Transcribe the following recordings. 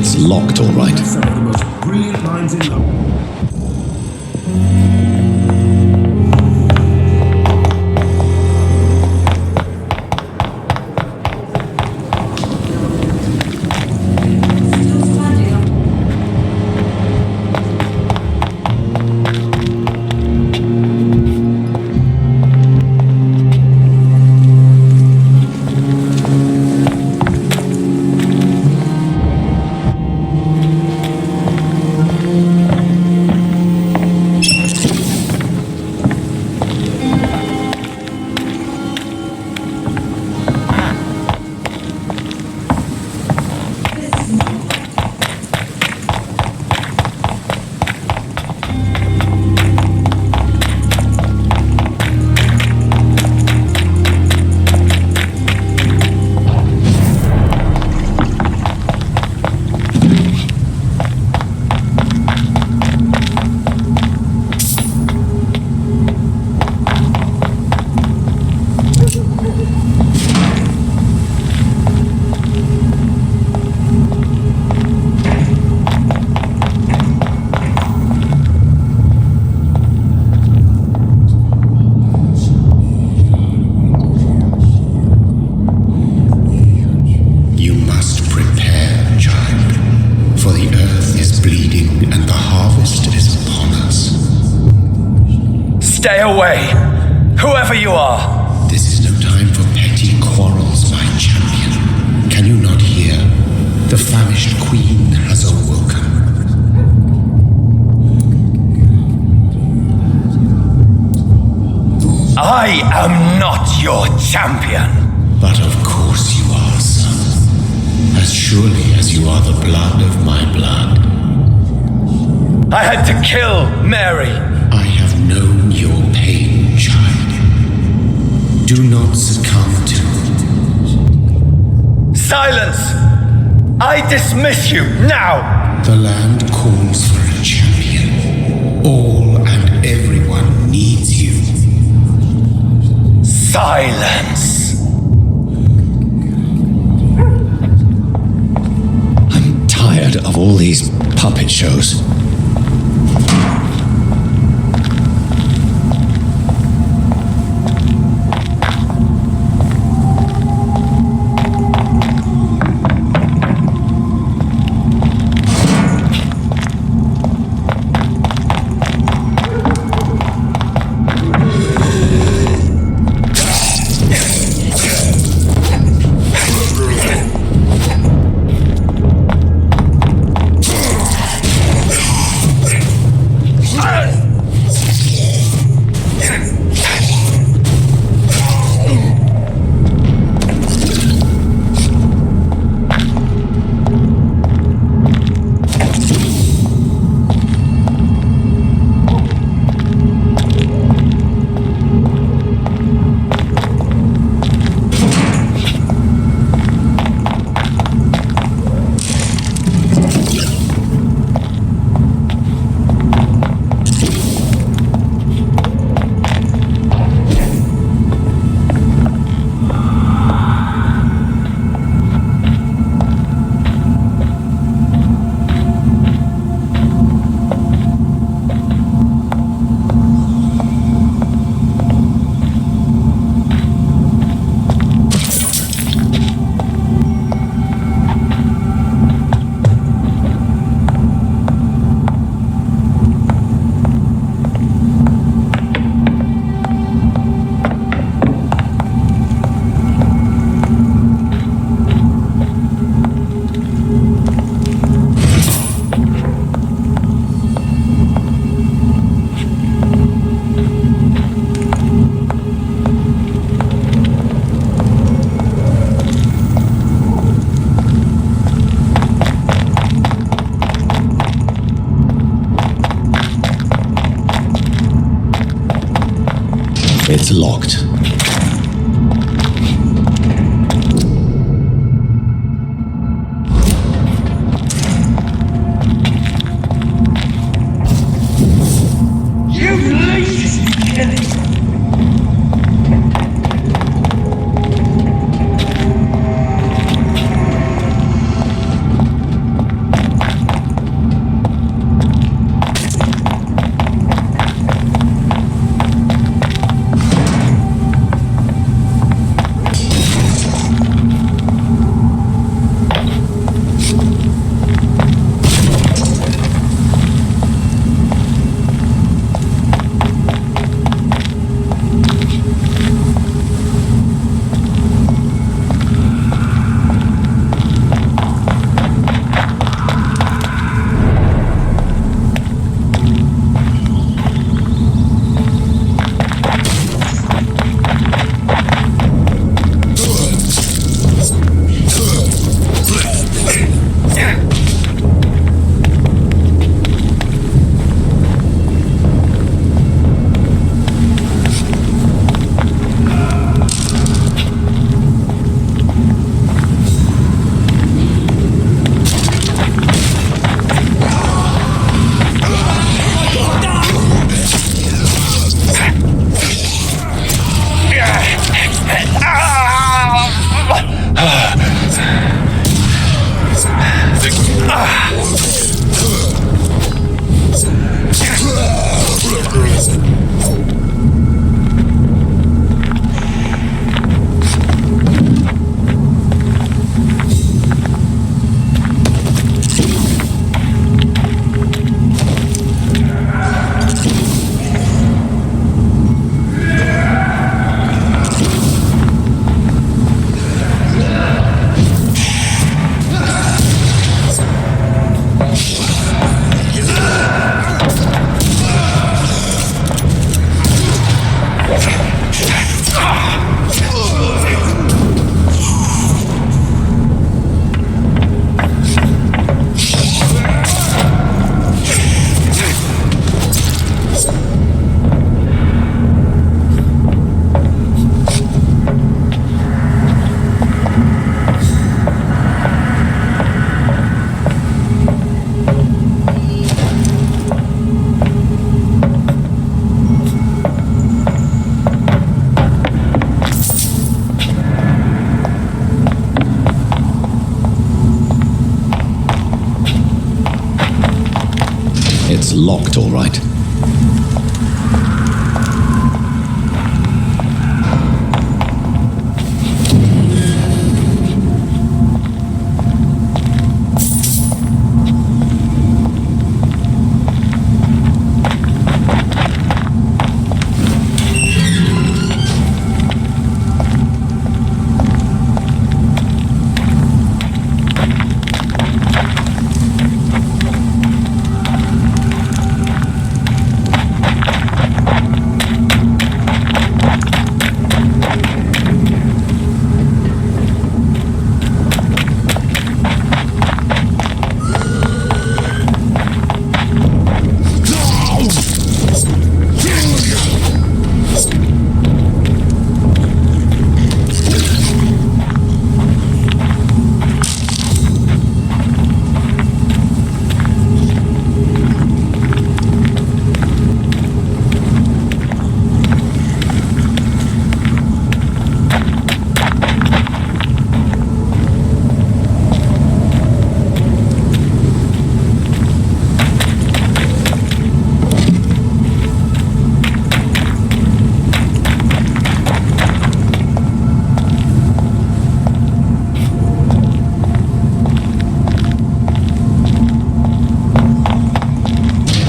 It's locked, all right. Some of the most brilliant minds in London. Stay away, whoever you are. This is no time for petty quarrels, my champion. Can you not hear? The famished queen has awoken. I am not your champion. But of course you are, son. As surely as you are the blood of my blood. I had to kill Mary. I have known your pain, child. Do not succumb to it. Silence! I dismiss you now! The land calls for a champion. All and everyone needs you. Silence! I'm tired of all these puppet shows. It's locked. It's locked, all right.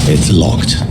It's locked.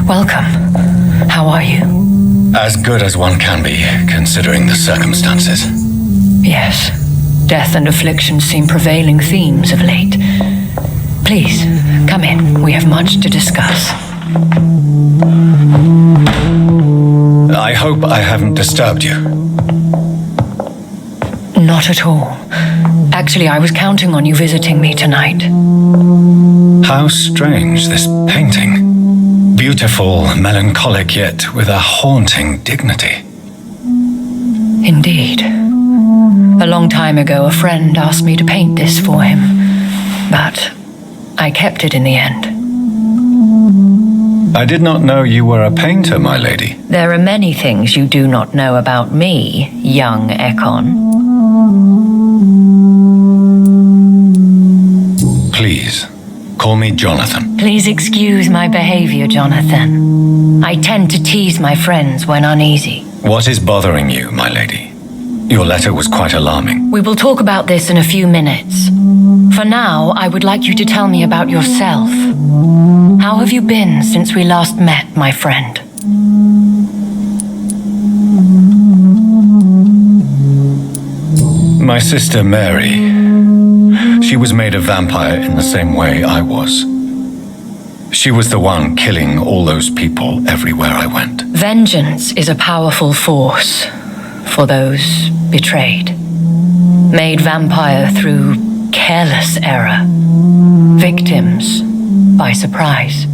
Welcome. How are you? As good as one can be, considering the circumstances. Yes. Death and affliction seem prevailing themes of late. Please, come in. We have much to discuss. I hope I haven't disturbed you. Not at all. Actually, I was counting on you visiting me tonight. How strange, this painting. Beautiful, melancholic, yet with a haunting dignity. Indeed. A long time ago, a friend asked me to paint this for him, but I kept it in the end. I did not know you were a painter, my lady. There are many things you do not know about me, young Ekon. Please, call me Jonathan. Please excuse my behavior, Jonathan. I tend to tease my friends when uneasy. What is bothering you, my lady? Your letter was quite alarming. We will talk about this in a few minutes. For now, I would like you to tell me about yourself. How have you been since we last met, my friend? My sister Mary, she was made a vampire in the same way I was. She was the one killing all those people everywhere I went. Vengeance is a powerful force for those betrayed. Made vampire through careless error. Victims by surprise.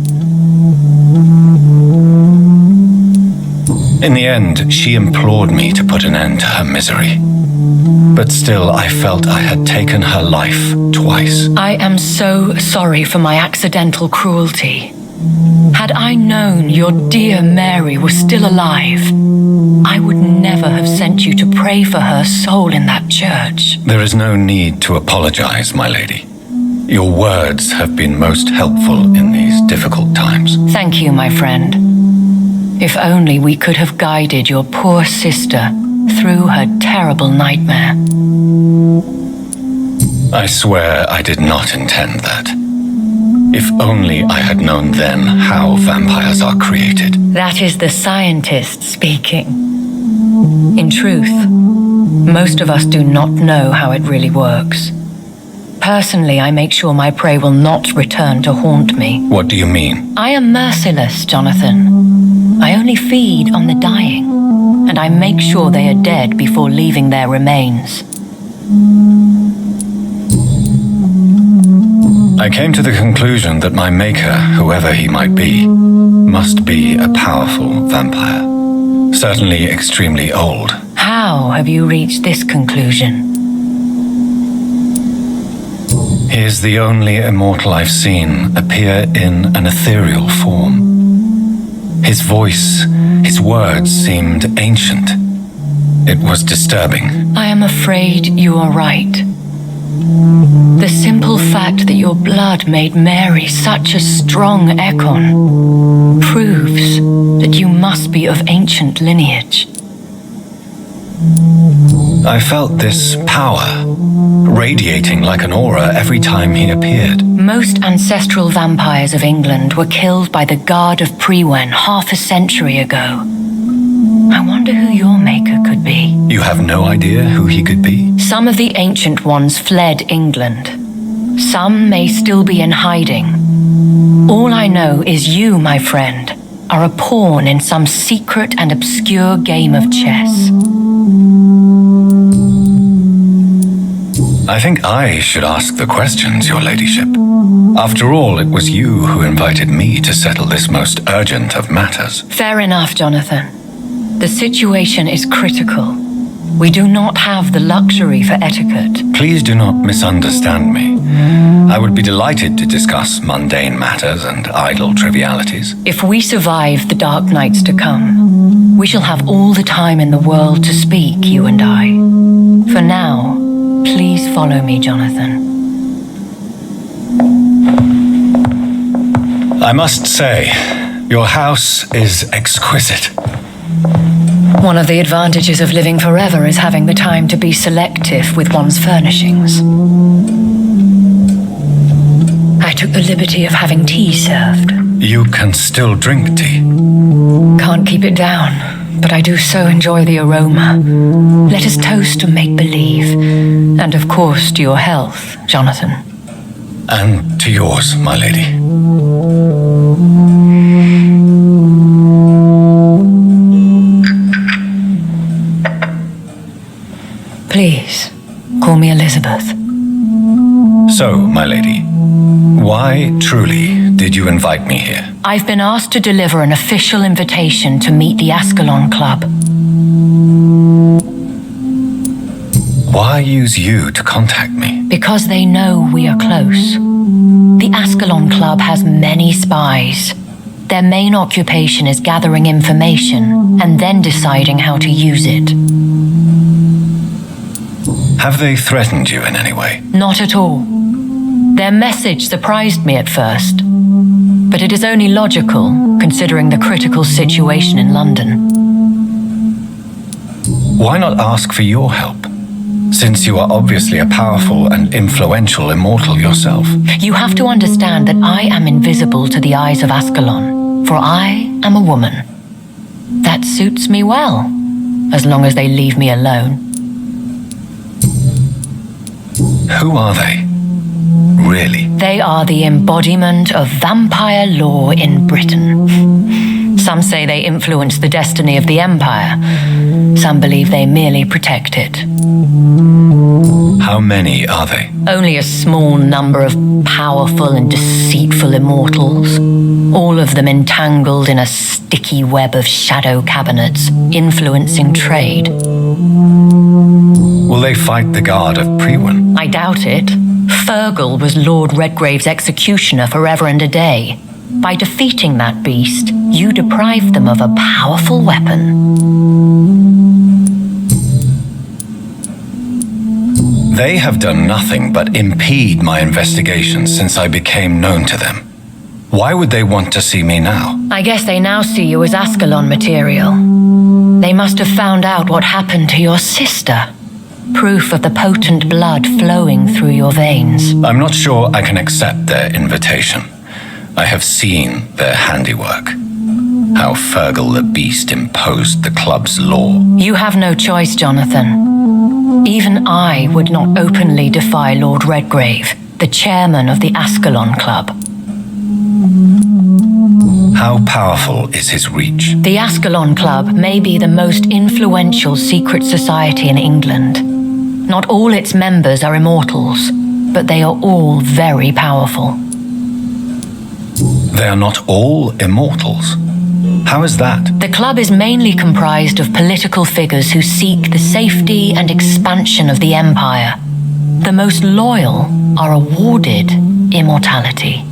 In the end, she implored me to put an end to her misery. But still, I felt I had taken her life twice. I am so sorry for my accidental cruelty. Had I known your dear Mary was still alive, I would never have sent you to pray for her soul in that church. There is no need to apologize, my lady. Your words have been most helpful in these difficult times. Thank you, my friend. If only we could have guided your poor sister through her terrible nightmare. I swear I did not intend that. If only I had known then how vampires are created. That is the scientist speaking. In truth, most of us do not know how it really works. Personally, I make sure my prey will not return to haunt me. What do you mean? I am merciless, Jonathan. I only feed on the dying, and I make sure they are dead before leaving their remains. I came to the conclusion that my maker, whoever he might be, must be a powerful vampire. Certainly extremely old. How have you reached this conclusion? He is the only immortal I've seen appear in an ethereal form. His voice, his words seemed ancient. It was disturbing. I am afraid you are right. The simple fact that your blood made Mary such a strong Ekon proves that you must be of ancient lineage. I felt this power, radiating like an aura every time he appeared. Most ancestral vampires of England were killed by the Guard of Priwen half a century ago. I wonder who your maker could be. You have no idea who he could be? Some of the ancient ones fled England. Some may still be in hiding. All I know is you, my friend, are a pawn in some secret and obscure game of chess. I think I should ask the questions, your ladyship. After all, it was you who invited me to settle this most urgent of matters. Fair enough, Jonathan. The situation is critical. We do not have the luxury for etiquette. Please do not misunderstand me. I would be delighted to discuss mundane matters and idle trivialities. If we survive the dark nights to come, we shall have all the time in the world to speak, you and I. For now, please follow me, Jonathan. I must say, your house is exquisite. One of the advantages of living forever is having the time to be selective with one's furnishings. I took the liberty of having tea served. You can still drink tea. Can't keep it down, but I do so enjoy the aroma. Let us toast to make-believe, and of course to your health, Jonathan. And to yours, my lady. Please, call me Elizabeth. So, my lady, why truly did you invite me here? I've been asked to deliver an official invitation to meet the Ascalon Club. Why use you to contact me? Because they know we are close. The Ascalon Club has many spies. Their main occupation is gathering information and then deciding how to use it. Have they threatened you in any way? Not at all. Their message surprised me at first, but it is only logical considering the critical situation in London. Why not ask for your help, since you are obviously a powerful and influential immortal yourself? You have to understand that I am invisible to the eyes of Ascalon, for I am a woman. That suits me well, as long as they leave me alone. Who are they? Really? They are the embodiment of vampire law in Britain. Some say they influence the destiny of the empire. Some believe they merely protect it. How many are they? Only a small number of powerful and deceitful immortals, all of them entangled in a sticky web of shadow cabinets, influencing trade. Will they fight the guard of Priwen? I doubt it. Fergal was Lord Redgrave's executioner forever and a day. By defeating that beast, you deprived them of a powerful weapon. They have done nothing but impede my investigation since I became known to them. Why would they want to see me now? I guess they now see you as Ascalon material. They must have found out what happened to your sister. Proof of the potent blood flowing through your veins. I'm not sure I can accept their invitation. I have seen their handiwork. How Fergal the Beast imposed the club's law. You have no choice, Jonathan. Even I would not openly defy Lord Redgrave, the chairman of the Ascalon Club. How powerful is his reach? The Ascalon Club may be the most influential secret society in England. Not all its members are immortals, but they are all very powerful. They are not all immortals. How is that? The club is mainly comprised of political figures who seek the safety and expansion of the empire. The most loyal are awarded immortality.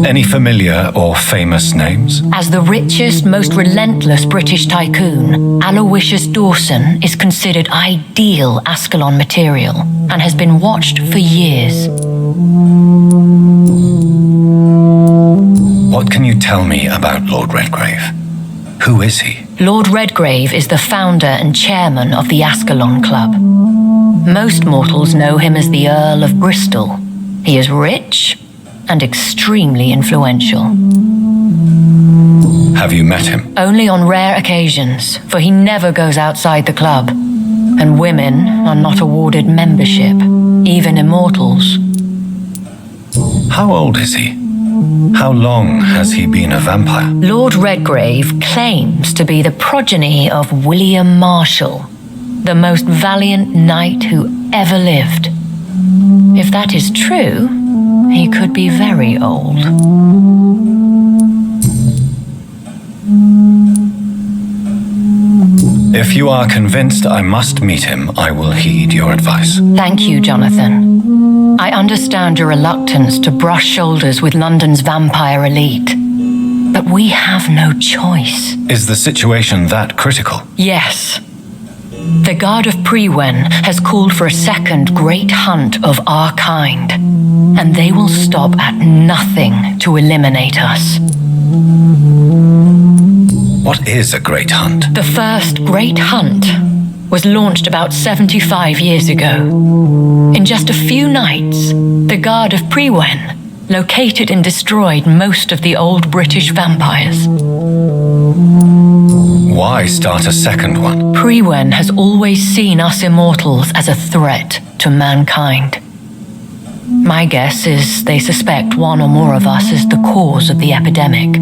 Any familiar or famous names? As the richest, most relentless British tycoon, Aloysius Dawson is considered ideal Ascalon material and has been watched for years. What can you tell me about Lord Redgrave? Who is he? Lord Redgrave is the founder and chairman of the Ascalon Club. Most mortals know him as the Earl of Bristol. He is rich and extremely influential. Have you met him? Only on rare occasions, for he never goes outside the club. And women are not awarded membership, even immortals. How old is he? How long has he been a vampire? Lord Redgrave claims to be the progeny of William Marshall, the most valiant knight who ever lived. If that is true, he could be very old. If you are convinced I must meet him, I will heed your advice. Thank you, Jonathan. I understand your reluctance to brush shoulders with London's vampire elite, but we have no choice. Is the situation that critical? Yes. The Guard of Priwen has called for a second great hunt of our kind, and they will stop at nothing to eliminate us. What is a great hunt? The first great hunt was launched about 75 years ago. In just a few nights, the Guard of Priwen located and destroyed most of the old British vampires. Why start a second one? Priwen has always seen us immortals as a threat to mankind. My guess is they suspect one or more of us is the cause of the epidemic.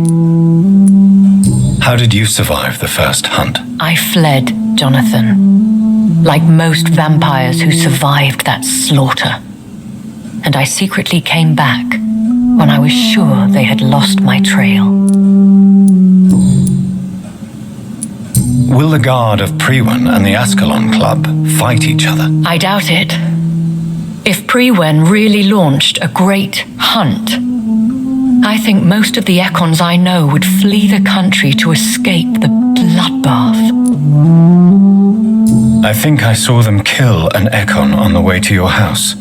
How did you survive the first hunt? I fled, Jonathan, like most vampires who survived that slaughter. And I secretly came back when I was sure they had lost my trail. Will the guard of Priwen and the Ascalon Club fight each other? I doubt it. If Priwen really launched a great hunt, I think most of the Ekons I know would flee the country to escape the bloodbath. I think I saw them kill an Ekon on the way to your house.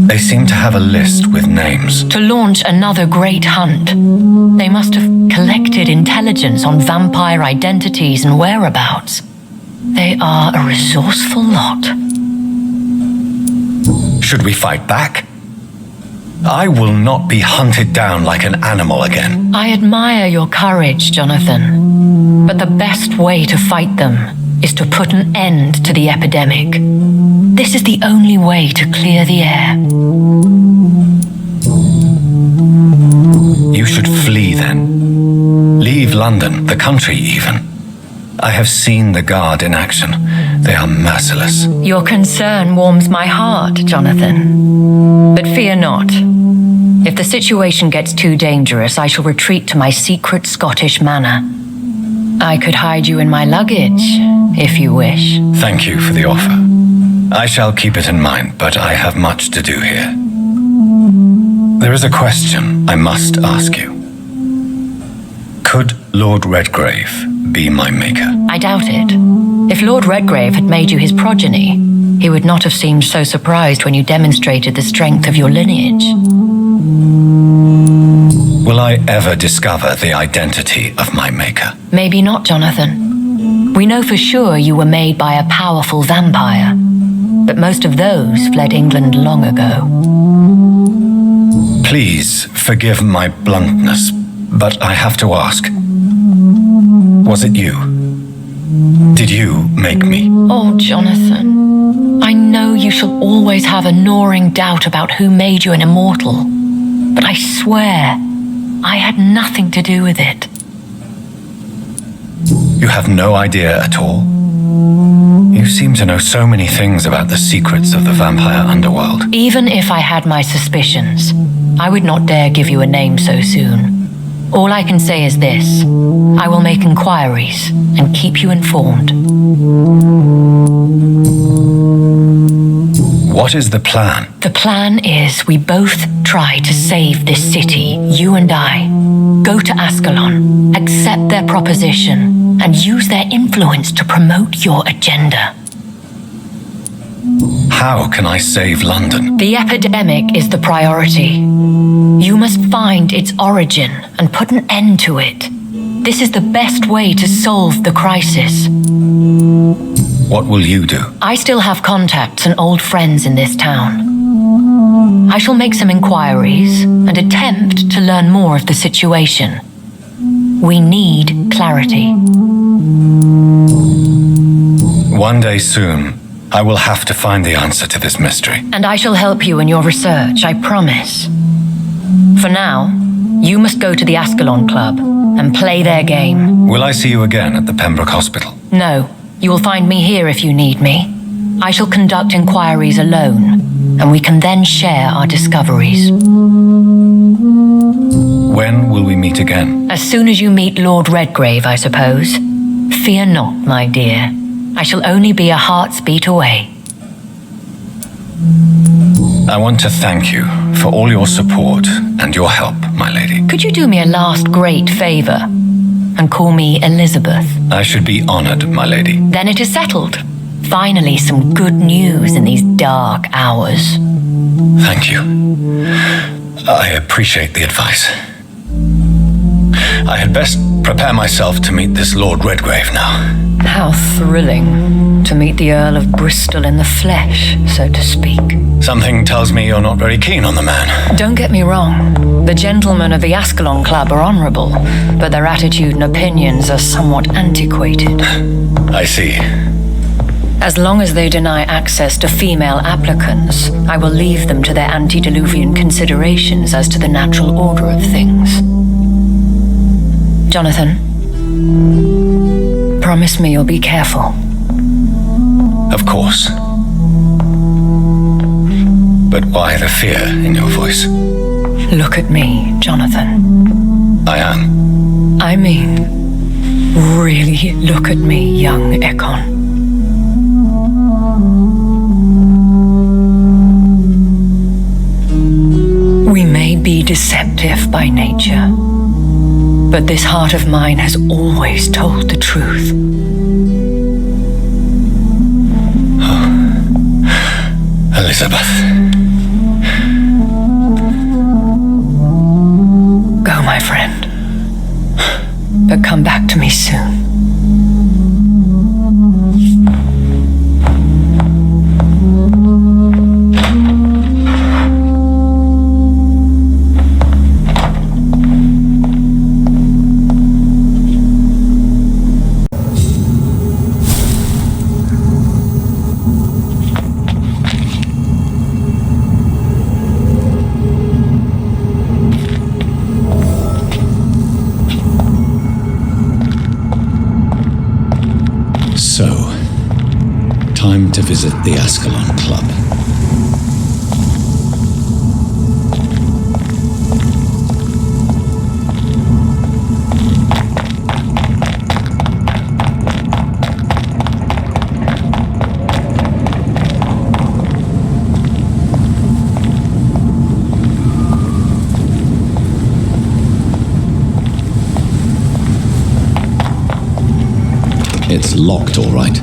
They seem to have a list with names. To launch another great hunt, they must have collected intelligence on vampire identities and whereabouts. They are a resourceful lot. Should we fight back? I will not be hunted down like an animal again. I admire your courage, Jonathan. But the best way to fight them is to put an end to the epidemic. This is the only way to clear the air. You should flee then. Leave London, the country even. I have seen the guard in action. They are merciless. Your concern warms my heart, Jonathan. But fear not. If the situation gets too dangerous, I shall retreat to my secret Scottish manor. I could hide you in my luggage, if you wish. Thank you for the offer. I shall keep it in mind, but I have much to do here. There is a question I must ask you. Could Lord Redgrave be my maker? I doubt it. If Lord Redgrave had made you his progeny, he would not have seemed so surprised when you demonstrated the strength of your lineage. Will I ever discover the identity of my maker? Maybe not, Jonathan. We know for sure you were made by a powerful vampire, but most of those fled England long ago. Please forgive my bluntness, but I have to ask. Was it you? Did you make me? Oh, Jonathan, I know you shall always have a gnawing doubt about who made you an immortal, but I swear I had nothing to do with it. You have no idea at all? You seem to know so many things about the secrets of the vampire underworld. Even if I had my suspicions, I would not dare give you a name so soon. All I can say is this: I will make inquiries and keep you informed. What is the plan? The plan is we both try to save this city, you and I. Go to Ascalon, accept their proposition, and use their influence to promote your agenda. How can I save London? The epidemic is the priority. You must find its origin and put an end to it. This is the best way to solve the crisis. What will you do? I still have contacts and old friends in this town. I shall make some inquiries and attempt to learn more of the situation. We need clarity. One day soon, I will have to find the answer to this mystery. And I shall help you in your research, I promise. For now, you must go to the Ascalon Club and play their game. Will I see you again at the Pembroke Hospital? No, you will find me here if you need me. I shall conduct inquiries alone, and we can then share our discoveries. When will we meet again? As soon as you meet Lord Redgrave, I suppose. Fear not, my dear. I shall only be a heart's beat away. I want to thank you for all your support and your help, my lady. Could you do me a last great favor and call me Elizabeth? I should be honored, my lady. Then it is settled. Finally, some good news in these dark hours. Thank you. I appreciate the advice. I had best prepare myself to meet this Lord Redgrave now. How thrilling. to meet the Earl of Bristol in the flesh, so to speak. Something tells me you're not very keen on the man. Don't get me wrong. The gentlemen of the Ascalon Club are honourable, but their attitude and opinions are somewhat antiquated. I see. As long as they deny access to female applicants, I will leave them to their antediluvian considerations as to the natural order of things. Jonathan, promise me you'll be careful. Of course. But why the fear in your voice? Look at me, Jonathan. I am. I mean, really look at me, young Ekon. We may be deceptive by nature, but this heart of mine has always told the truth. Oh. Elizabeth. Go, my friend. But come back to me soon. So, time to visit the Ascalon Club. It's locked, all right.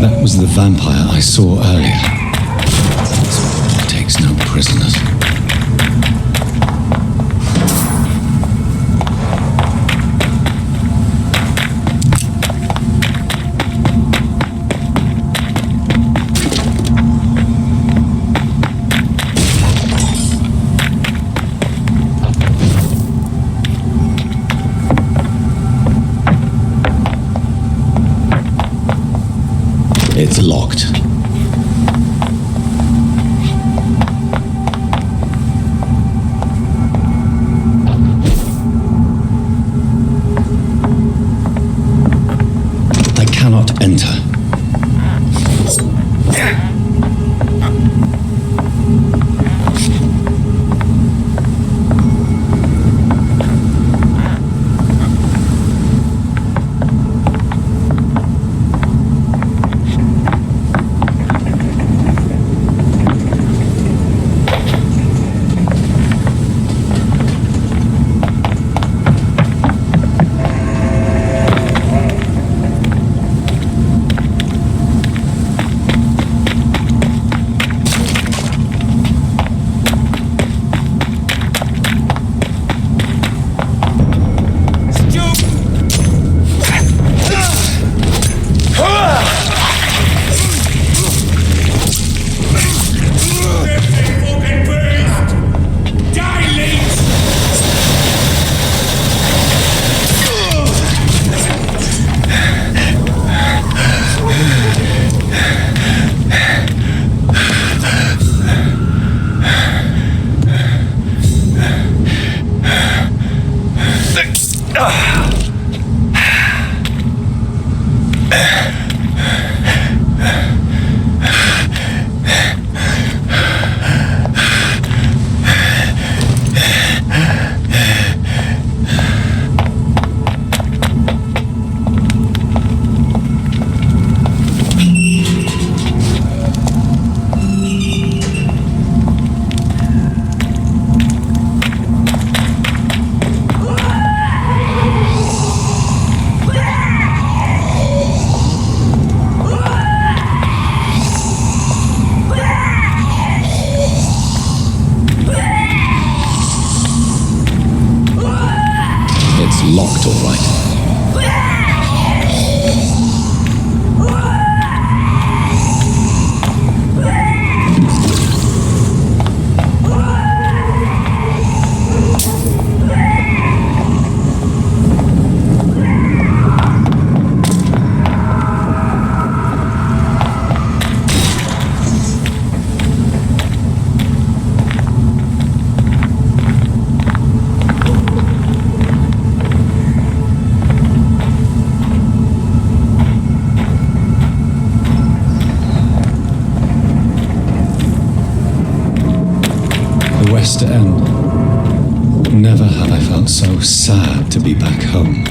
That was the vampire I saw earlier. This war takes no prisoners. It's locked. I cannot enter. Locked, all right. West End. Never have I felt so sad to be back home.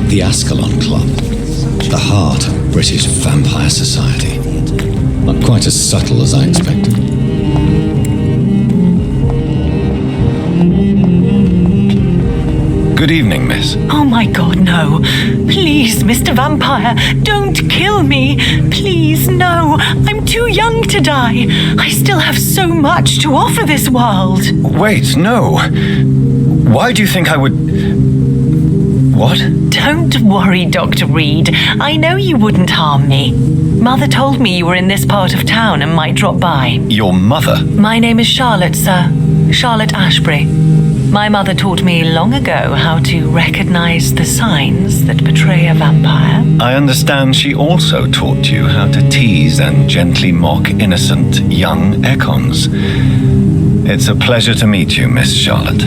The Ascalon Club, the heart of British vampire society. Not quite as subtle as I expected. Good evening, miss. Oh my God, no. Please, Mr. Vampire, don't kill me. Please, no. I'm too young to die. I still have so much to offer this world. Wait, no. Why do you think I would... What? Don't worry, Dr. Reed. I know you wouldn't harm me. Mother told me you were in this part of town and might drop by. Your mother? My name is Charlotte, sir. Charlotte Ashbury. My mother taught me long ago how to recognize the signs that betray a vampire. I understand she also taught you how to tease and gently mock innocent young econs. It's a pleasure to meet you, Miss Charlotte.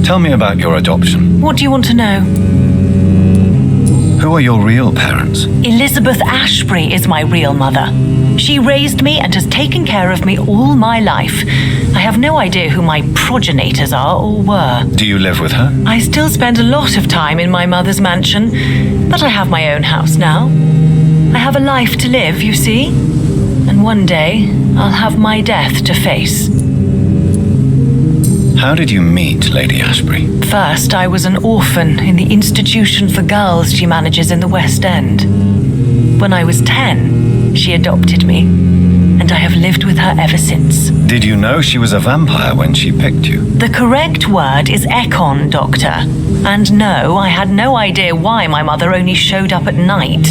Tell me about your adoption. What do you want to know? Who are your real parents? Elizabeth Ashbury is my real mother. She raised me and has taken care of me all my life. I have no idea who my progenitors are or were. Do you live with her? I still spend a lot of time in my mother's mansion, but I have my own house now. I have a life to live, you see, and one day I'll have my death to face. How did you meet Lady Ashbury? First, I was an orphan in the institution for girls she manages in the West End. When I was 10, she adopted me, and I have lived with her ever since. Did you know she was a vampire when she picked you? The correct word is econ, Doctor. And no, I had no idea why my mother only showed up at night.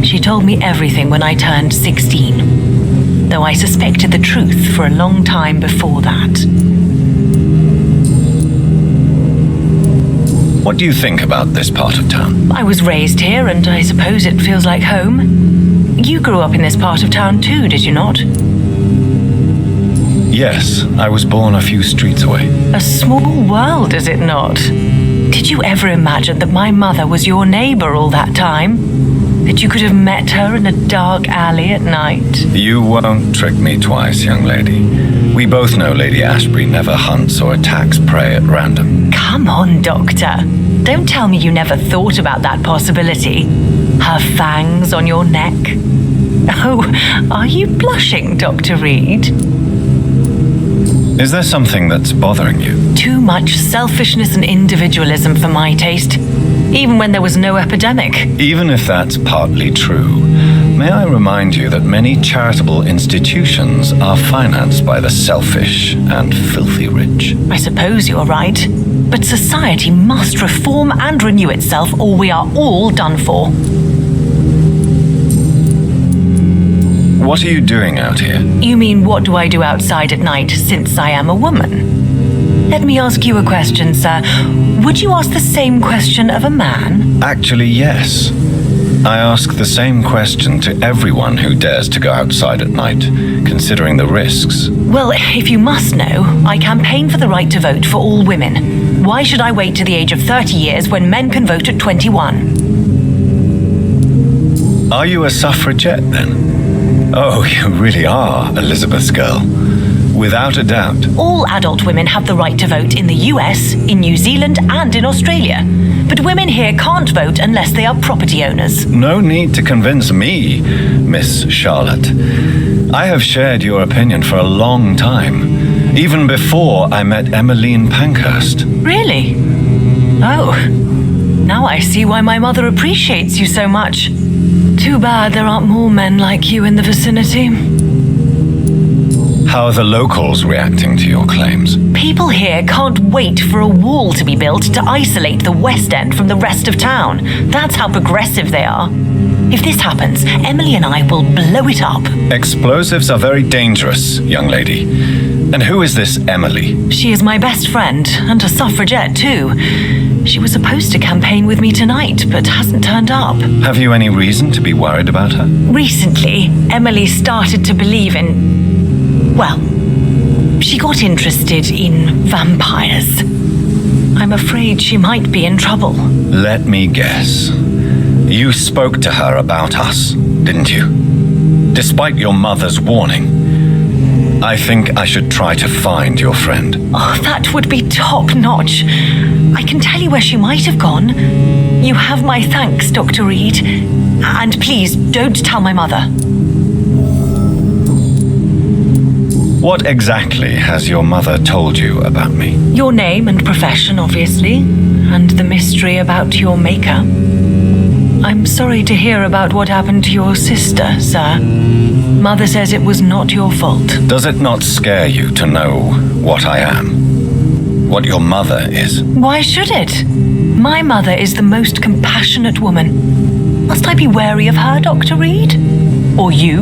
She told me everything when I turned 16, though I suspected the truth for a long time before that. What do you think about this part of town? I was raised here, and I suppose it feels like home. You grew up in this part of town too, did you not? Yes, I was born a few streets away. A small world, is it not? Did you ever imagine that my mother was your neighbor all that time? That you could have met her in a dark alley at night? You won't trick me twice, young lady. We both know Lady Ashbury never hunts or attacks prey at random. Come on, Doctor. Don't tell me you never thought about that possibility. Her fangs on your neck. Oh, are you blushing, Dr. Reed? Is there something that's bothering you? Too much selfishness and individualism for my taste, even when there was no epidemic. Even if that's partly true, may I remind you that many charitable institutions are financed by the selfish and filthy rich? I suppose you're right, but society must reform and renew itself, or we are all done for. What are you doing out here? You mean, what do I do outside at night since I am a woman? Let me ask you a question, sir. Would you ask the same question of a man? Actually, yes. I ask the same question to everyone who dares to go outside at night, considering the risks. Well, if you must know, I campaign for the right to vote for all women. Why should I wait to the age of 30 years when men can vote at 21? Are you a suffragette, then? Oh, you really are Elizabeth's girl. Without a doubt. All adult women have the right to vote in the US, in New Zealand, and in Australia. But women here can't vote unless they are property owners. No need to convince me, Miss Charlotte. I have shared your opinion for a long time, even before I met Emmeline Pankhurst. Really? Oh, now I see why my mother appreciates you so much. Too bad there aren't more men like you in the vicinity. How are the locals reacting to your claims? People here can't wait for a wall to be built to isolate the West End from the rest of town. That's how progressive they are. If this happens, Emily and I will blow it up. Explosives are very dangerous, young lady. And who is this Emily? She is my best friend, and a suffragette too. She was supposed to campaign with me tonight, but hasn't turned up. Have you any reason to be worried about her? Recently, Emily started to believe in... well, she got interested in vampires. I'm afraid she might be in trouble. Let me guess. You spoke to her about us, didn't you? Despite your mother's warning. I think I should try to find your friend. Oh, that would be top-notch. I can tell you where she might have gone. You have my thanks, Dr. Reed. And please, don't tell my mother. What exactly has your mother told you about me? Your name and profession, obviously, and the mystery about your maker. I'm sorry to hear about what happened to your sister, sir. Mother says it was not your fault. Does it not scare you to know what I am? What your mother is? Why should it? My mother is the most compassionate woman. Must I be wary of her, Dr. Reed? Or you?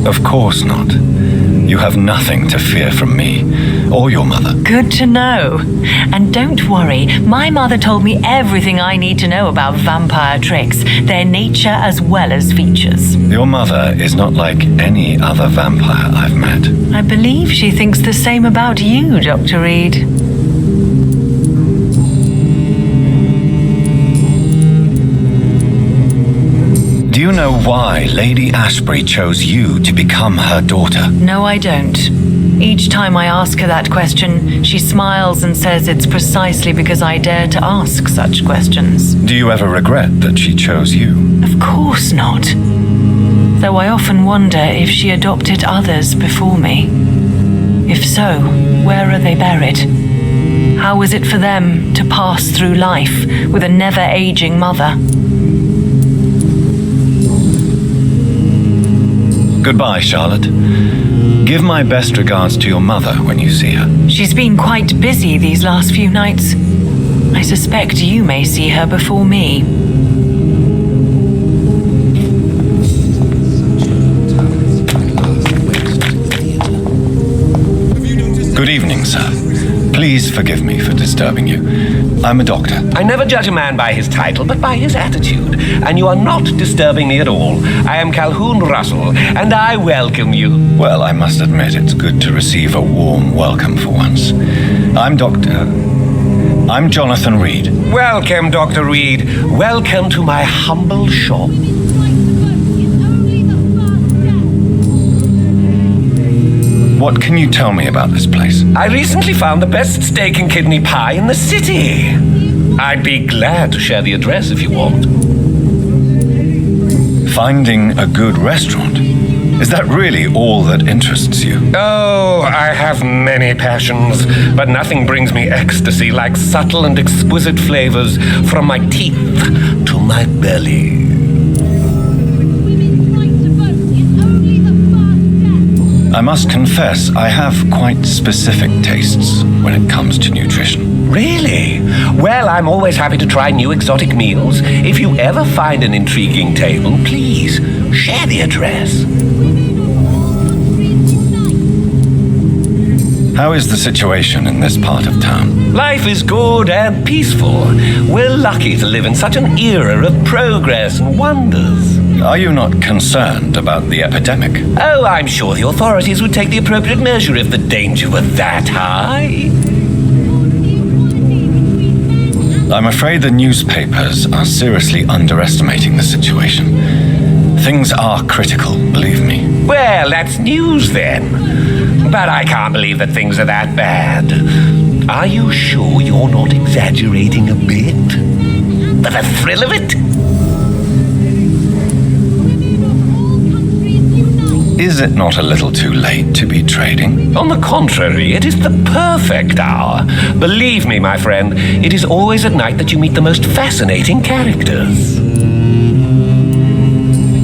Of course not. You have nothing to fear from me, or your mother. Good to know. And don't worry, my mother told me everything I need to know about vampire tricks, their nature as well as features. Your mother is not like any other vampire I've met. I believe she thinks the same about you, Dr. Reed. Do you know why Lady Ashbury chose you to become her daughter? No, I don't. Each time I ask her that question, she smiles and says it's precisely because I dare to ask such questions. Do you ever regret that she chose you? Of course not. Though I often wonder if she adopted others before me. If so, where are they buried? How is it for them to pass through life with a never-aging mother? Goodbye, Charlotte. Give my best regards to your mother when you see her. She's been quite busy these last few nights. I suspect you may see her before me. Good evening, sir. Please forgive me for disturbing you. I'm a doctor. I never judge a man by his title, but by his attitude. And you are not disturbing me at all. I am Calhoun Russell, and I welcome you. Well, I must admit it's good to receive a warm welcome for once. I'm Jonathan Reed. Welcome, Dr. Reed. Welcome to my humble shop. What can you tell me about this place? I recently found the best steak and kidney pie in the city. I'd be glad to share the address if you want. Finding a good restaurant? Is that really all that interests you? Oh, I have many passions, but nothing brings me ecstasy like subtle and exquisite flavors from my teeth to my belly. I must confess, I have quite specific tastes when it comes to nutrition. Really? Well, I'm always happy to try new exotic meals. If you ever find an intriguing table, please share the address. How is the situation in this part of town? Life is good and peaceful. We're lucky to live in such an era of progress and wonders. Are you not concerned about the epidemic? Oh, I'm sure the authorities would take the appropriate measure if the danger were that high. I'm afraid the newspapers are seriously underestimating the situation. Things are critical, believe me. Well, that's news then. But I can't believe that things are that bad. Are you sure you're not exaggerating a bit? For the thrill of it? Is it not a little too late to be trading? On the contrary, it is the perfect hour. Believe me, my friend, it is always at night that you meet the most fascinating characters.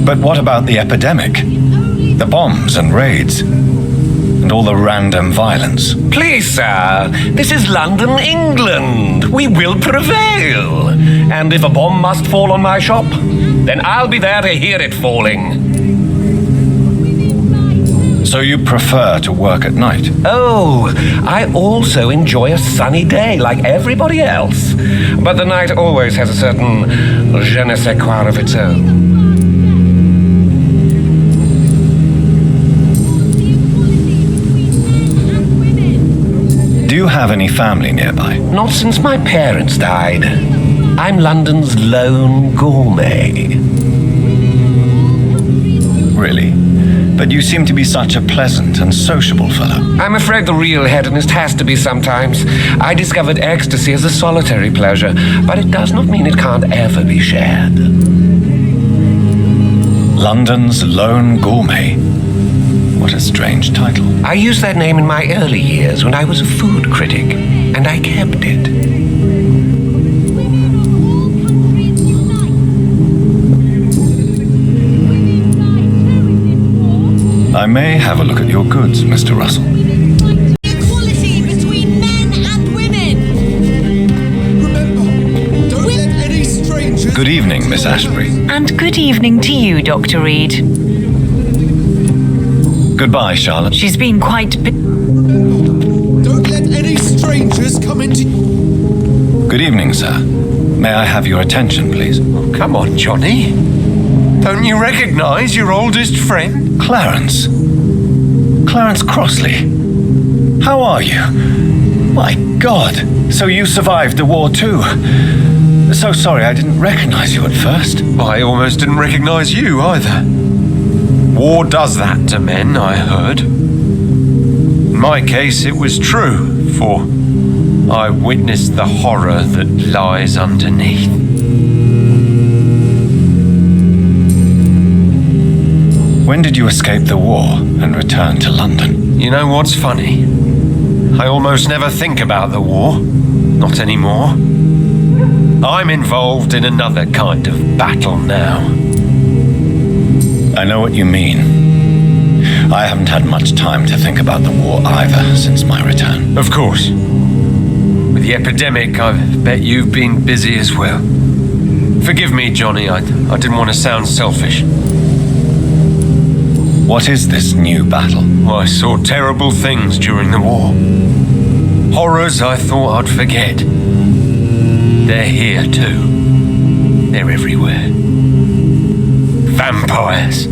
But what about the epidemic? The bombs and raids? And all the random violence? Please, sir, this is London, England. We will prevail. And if a bomb must fall on my shop, then I'll be there to hear it falling. So you prefer to work at night? Oh, I also enjoy a sunny day like everybody else. But the night always has a certain je ne sais quoi of its own. Do you have any family nearby? Not since my parents died. I'm London's lone gourmet. Really? But you seem to be such a pleasant and sociable fellow. I'm afraid the real hedonist has to be sometimes. I discovered ecstasy as a solitary pleasure, but it does not mean it can't ever be shared. London's lone gourmet? What a strange title. I used that name in my early years when I was a food critic, and I kept it. I may have a look at your goods, Mr. Russell. Equality between men and women. Good evening, Miss Ashbury. And good evening to you, Dr. Reed. Goodbye, Charlotte. She's been quite... Don't let any strangers come into... Good evening, sir. May I have your attention, please? Oh, come on, Johnny. Don't you recognize your oldest friend? Clarence. Clarence Crossley. How are you? My God. So you survived the war too. So sorry I didn't recognize you at first. I almost didn't recognize you either. War does that to men, I heard. In my case, it was true, for I witnessed the horror that lies underneath. When did you escape the war and return to London? You know what's funny? I almost never think about the war. Not anymore. I'm involved in another kind of battle now. I know what you mean. I haven't had much time to think about the war either since my return. Of course. With the epidemic, I bet you've been busy as well. Forgive me, Johnny, I didn't want to sound selfish. What is this new battle? I saw terrible things during the war. Horrors I thought I'd forget. They're here too. They're everywhere. Vampires.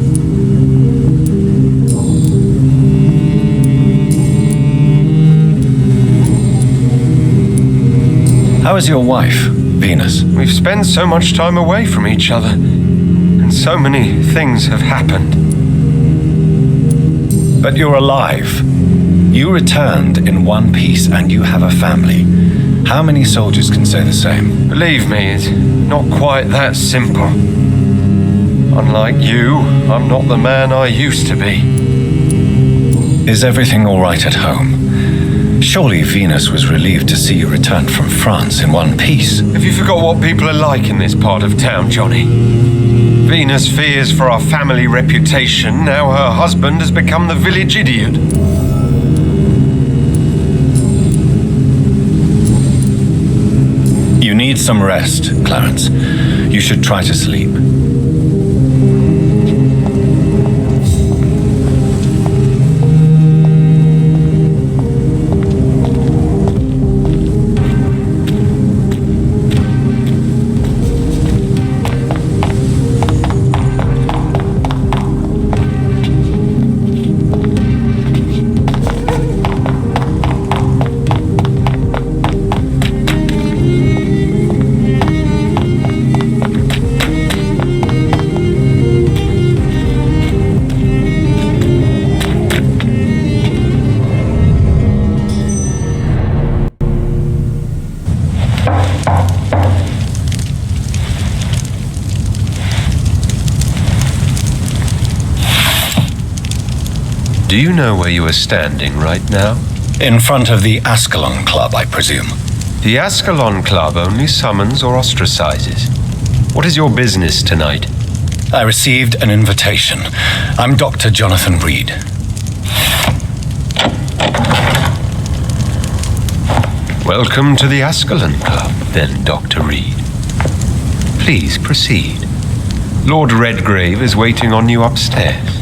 How is your wife, Venus? We've spent so much time away from each other, and so many things have happened. But you're alive. You returned in one piece and you have a family. How many soldiers can say the same? Believe me, it's not quite that simple. Unlike you, I'm not the man I used to be. Is everything all right at home? Surely Venus was relieved to see you return from France in one piece. Have you forgot what people are like in this part of town, Johnny? Venus fears for our family reputation. Now her husband has become the village idiot. You need some rest, Clarence. You should try to sleep. Do you know where you are standing right now? In front of the Ascalon Club, I presume. The Ascalon Club only summons or ostracizes. What is your business tonight? I received an invitation. I'm Dr. Jonathan Reed. Welcome to the Ascalon Club, then, Dr. Reed. Please proceed. Lord Redgrave is waiting on you upstairs.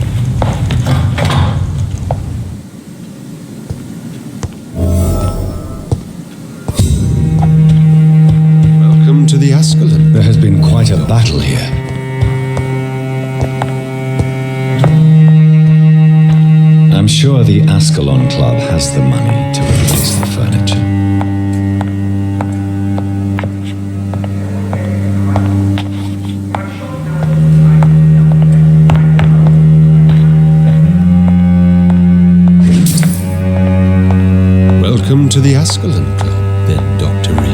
Welcome to the Ascalon. There has been quite a battle here. I'm sure the Ascalon Club has the money to replace the furniture. Welcome to the Ascalon Club, then, Dr. Reed.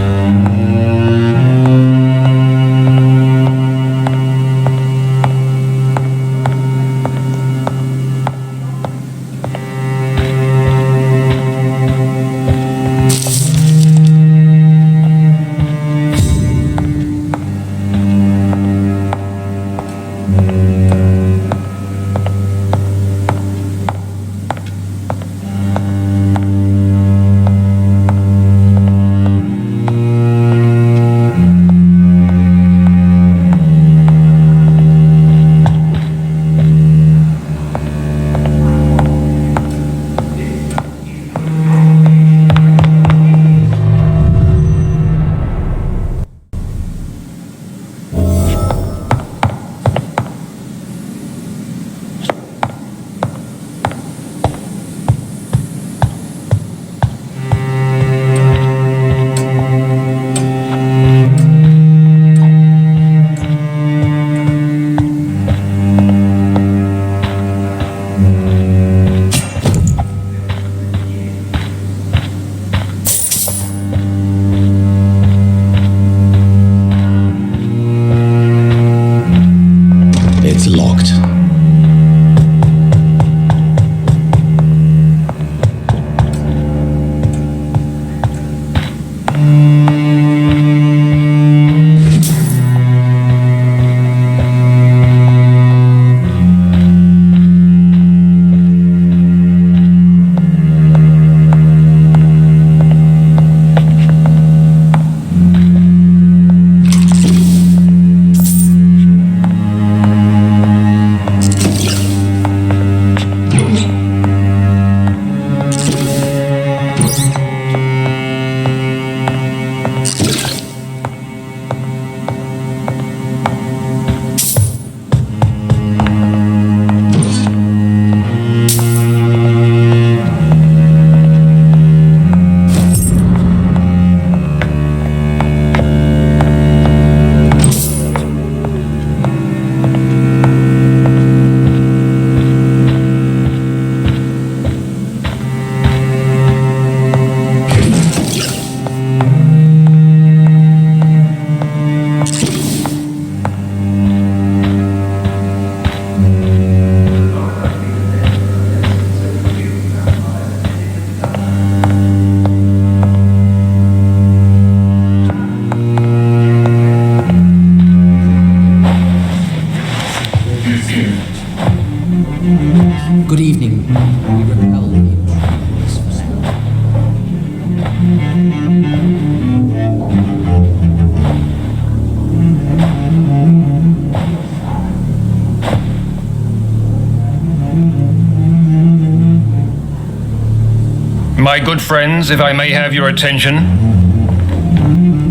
My good friends, if I may have your attention.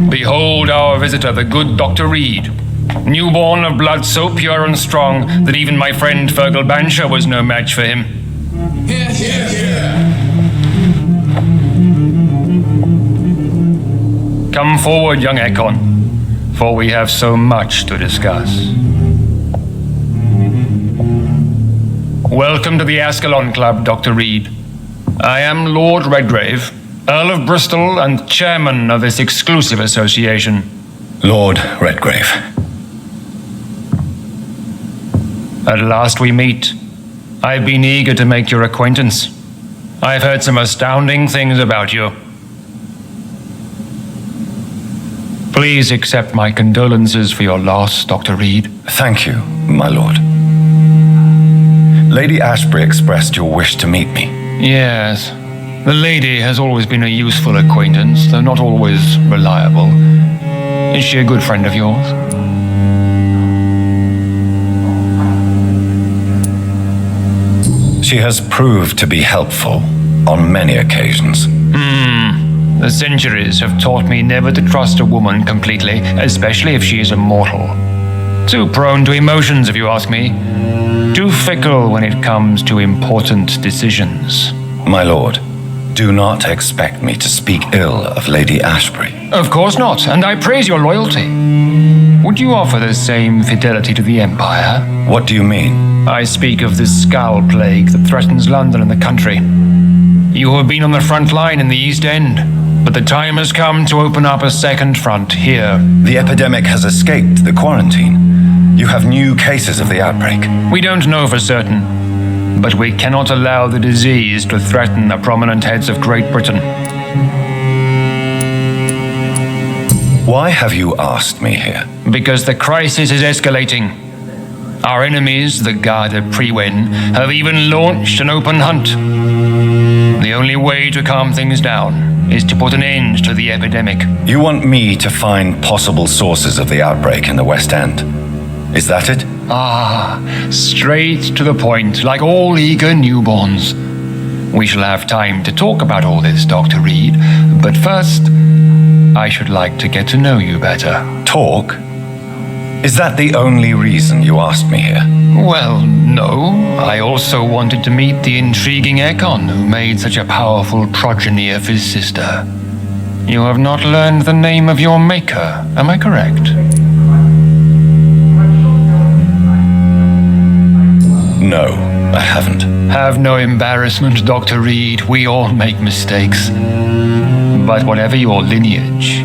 Behold our visitor, the good Dr. Reed. Newborn of blood so pure and strong that even my friend Fergal Bansher was no match for him. Here, here, here. Come forward, young Ekon, for we have so much to discuss. Welcome to the Ascalon Club, Dr. Reed. I am Lord Redgrave, Earl of Bristol and chairman of this exclusive association. Lord Redgrave. At last we meet. I've been eager to make your acquaintance. I've heard some astounding things about you. Please accept my condolences for your loss, Dr. Reed. Thank you, my lord. Lady Ashbury expressed your wish to meet me. Yes. The lady has always been a useful acquaintance, though not always reliable. Is she a good friend of yours? She has proved to be helpful on many occasions. The centuries have taught me never to trust a woman completely, especially if she is a mortal. Too prone to emotions, if you ask me. Too fickle when it comes to important decisions. My lord, do not expect me to speak ill of Lady Ashbury. Of course not, and I praise your loyalty. Would you offer the same fidelity to the Empire? What do you mean? I speak of the skull plague that threatens London and the country. You have been on the front line in the East End, but the time has come to open up a second front here. The epidemic has escaped the quarantine. You have new cases of the outbreak. We don't know for certain, but we cannot allow the disease to threaten the prominent heads of Great Britain. Why have you asked me here? Because the crisis is escalating. Our enemies, the Garda Priwen, have even launched an open hunt. The only way to calm things down is to put an end to the epidemic. You want me to find possible sources of the outbreak in the West End? Is that it? Straight to the point, like all eager newborns. We shall have time to talk about all this, Dr. Reed, but first, I should like to get to know you better. Talk? Is that the only reason you asked me here? Well, no. I also wanted to meet the intriguing Ekon who made such a powerful progeny of his sister. You have not learned the name of your maker, am I correct? No, I haven't. Have no embarrassment, Dr. Reed. We all make mistakes. But whatever your lineage,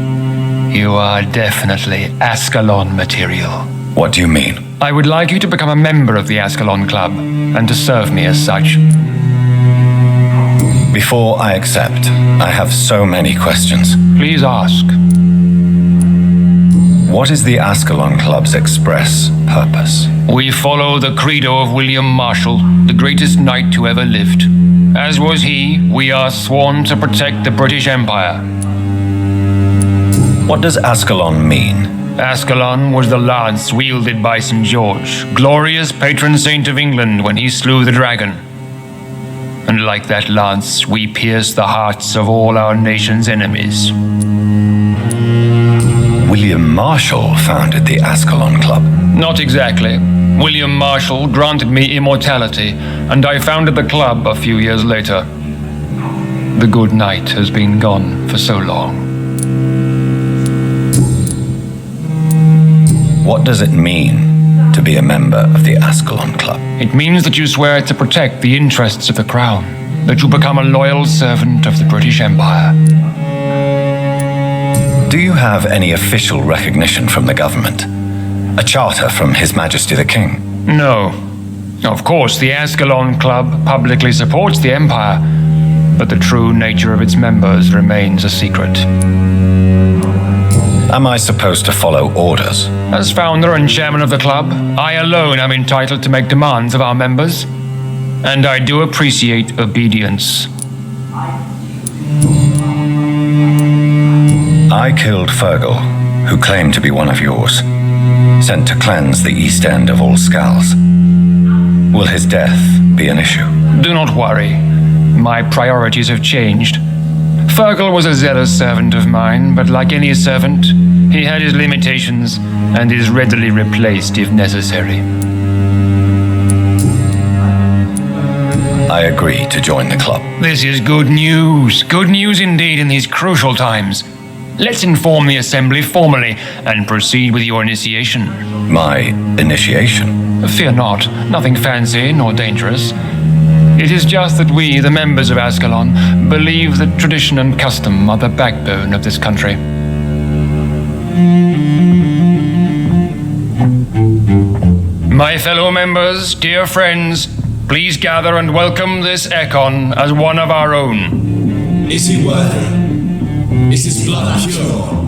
you are definitely Ascalon material. What do you mean? I would like you to become a member of the Ascalon Club and to serve me as such. Before I accept, I have so many questions. Please ask. What is the Ascalon Club's express purpose? We follow the credo of William Marshall, the greatest knight who ever lived. As was he, we are sworn to protect the British Empire. What does Ascalon mean? Ascalon was the lance wielded by St. George, glorious patron saint of England when he slew the dragon. And like that lance, we pierce the hearts of all our nation's enemies. William Marshall founded the Ascalon Club. Not exactly. William Marshall granted me immortality, and I founded the club a few years later. The good knight has been gone for so long. What does it mean to be a member of the Ascalon Club? It means that you swear to protect the interests of the crown, that you become a loyal servant of the British Empire. Do you have any official recognition from the government? A charter from His Majesty the King? No. Of course, the Ascalon Club publicly supports the Empire, but the true nature of its members remains a secret. Am I supposed to follow orders? As founder and chairman of the club, I alone am entitled to make demands of our members, and I do appreciate obedience. I killed Fergal, who claimed to be one of yours, sent to cleanse the East End of all skulls. Will his death be an issue? Do not worry. my priorities have changed. Fergal was a zealous servant of mine, but like any servant, he had his limitations and is readily replaced if necessary. I agree to join the club. This is good news. Good news indeed in these crucial times. Let's inform the Assembly formally and proceed with your initiation. My initiation? Fear not. Nothing fancy nor dangerous. It is just that we, the members of Ascalon, believe that tradition and custom are the backbone of this country. My fellow members, dear friends, please gather and welcome this Ekon as one of our own. Is he worthy? Is his blood pure?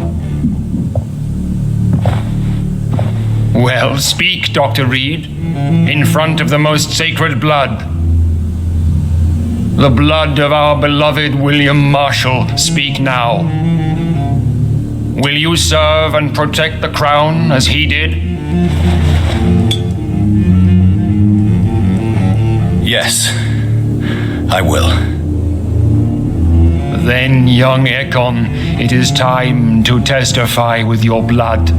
Well, speak, Dr. Reed, in front of the most sacred blood. The blood of our beloved William Marshall, speak now. Will you serve and protect the crown as he did? Yes, I will. Then, young Ekon, it is time to testify with your blood.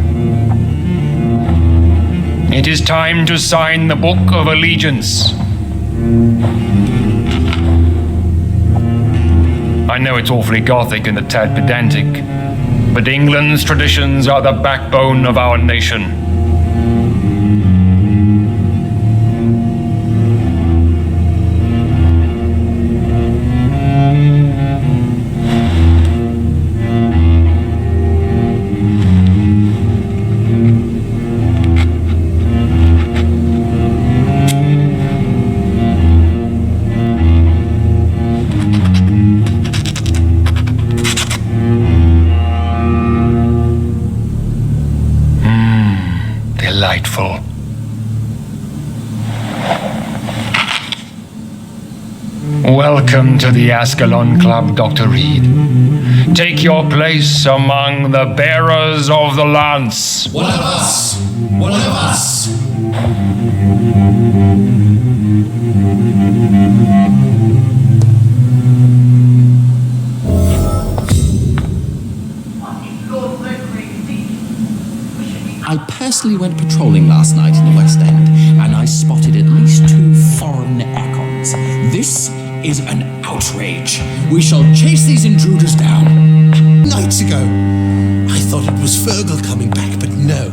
It is time to sign the Book of Allegiance. I know it's awfully gothic and a tad pedantic, but England's traditions are the backbone of our nation. Delightful. Welcome to the Ascalon Club, Dr. Reed. Take your place among the bearers of the lance. One of us! One of us! I personally went patrolling last night in the West End, and I spotted at least 2 foreign Ekons. This is an outrage. We shall chase these intruders down. Nights ago, I thought it was Fergal coming back, but no.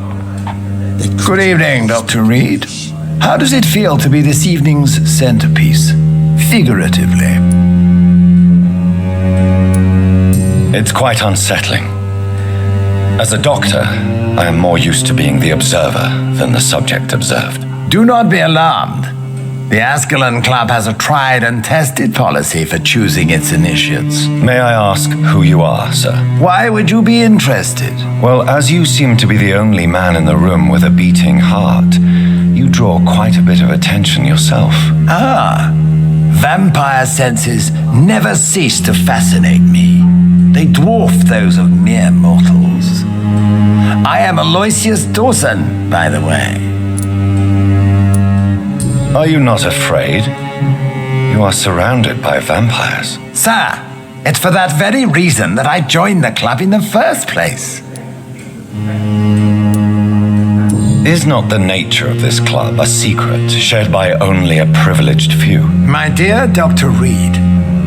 Good evening, Dr. Reed. How does it feel to be this evening's centerpiece, figuratively? It's quite unsettling. As a doctor, I am more used to being the observer than the subject observed. Do not be alarmed. The Ascalon Club has a tried and tested policy for choosing its initiates. May I ask who you are, sir? Why would you be interested? Well, as you seem to be the only man in the room with a beating heart, you draw quite a bit of attention yourself. Ah, vampire senses never cease to fascinate me. They dwarf those of mere mortals. I am Aloysius Dawson, by the way. Are you not afraid? You are surrounded by vampires. Sir, it's for that very reason that I joined the club in the first place. Is not the nature of this club a secret shared by only a privileged few? My dear Dr. Reed,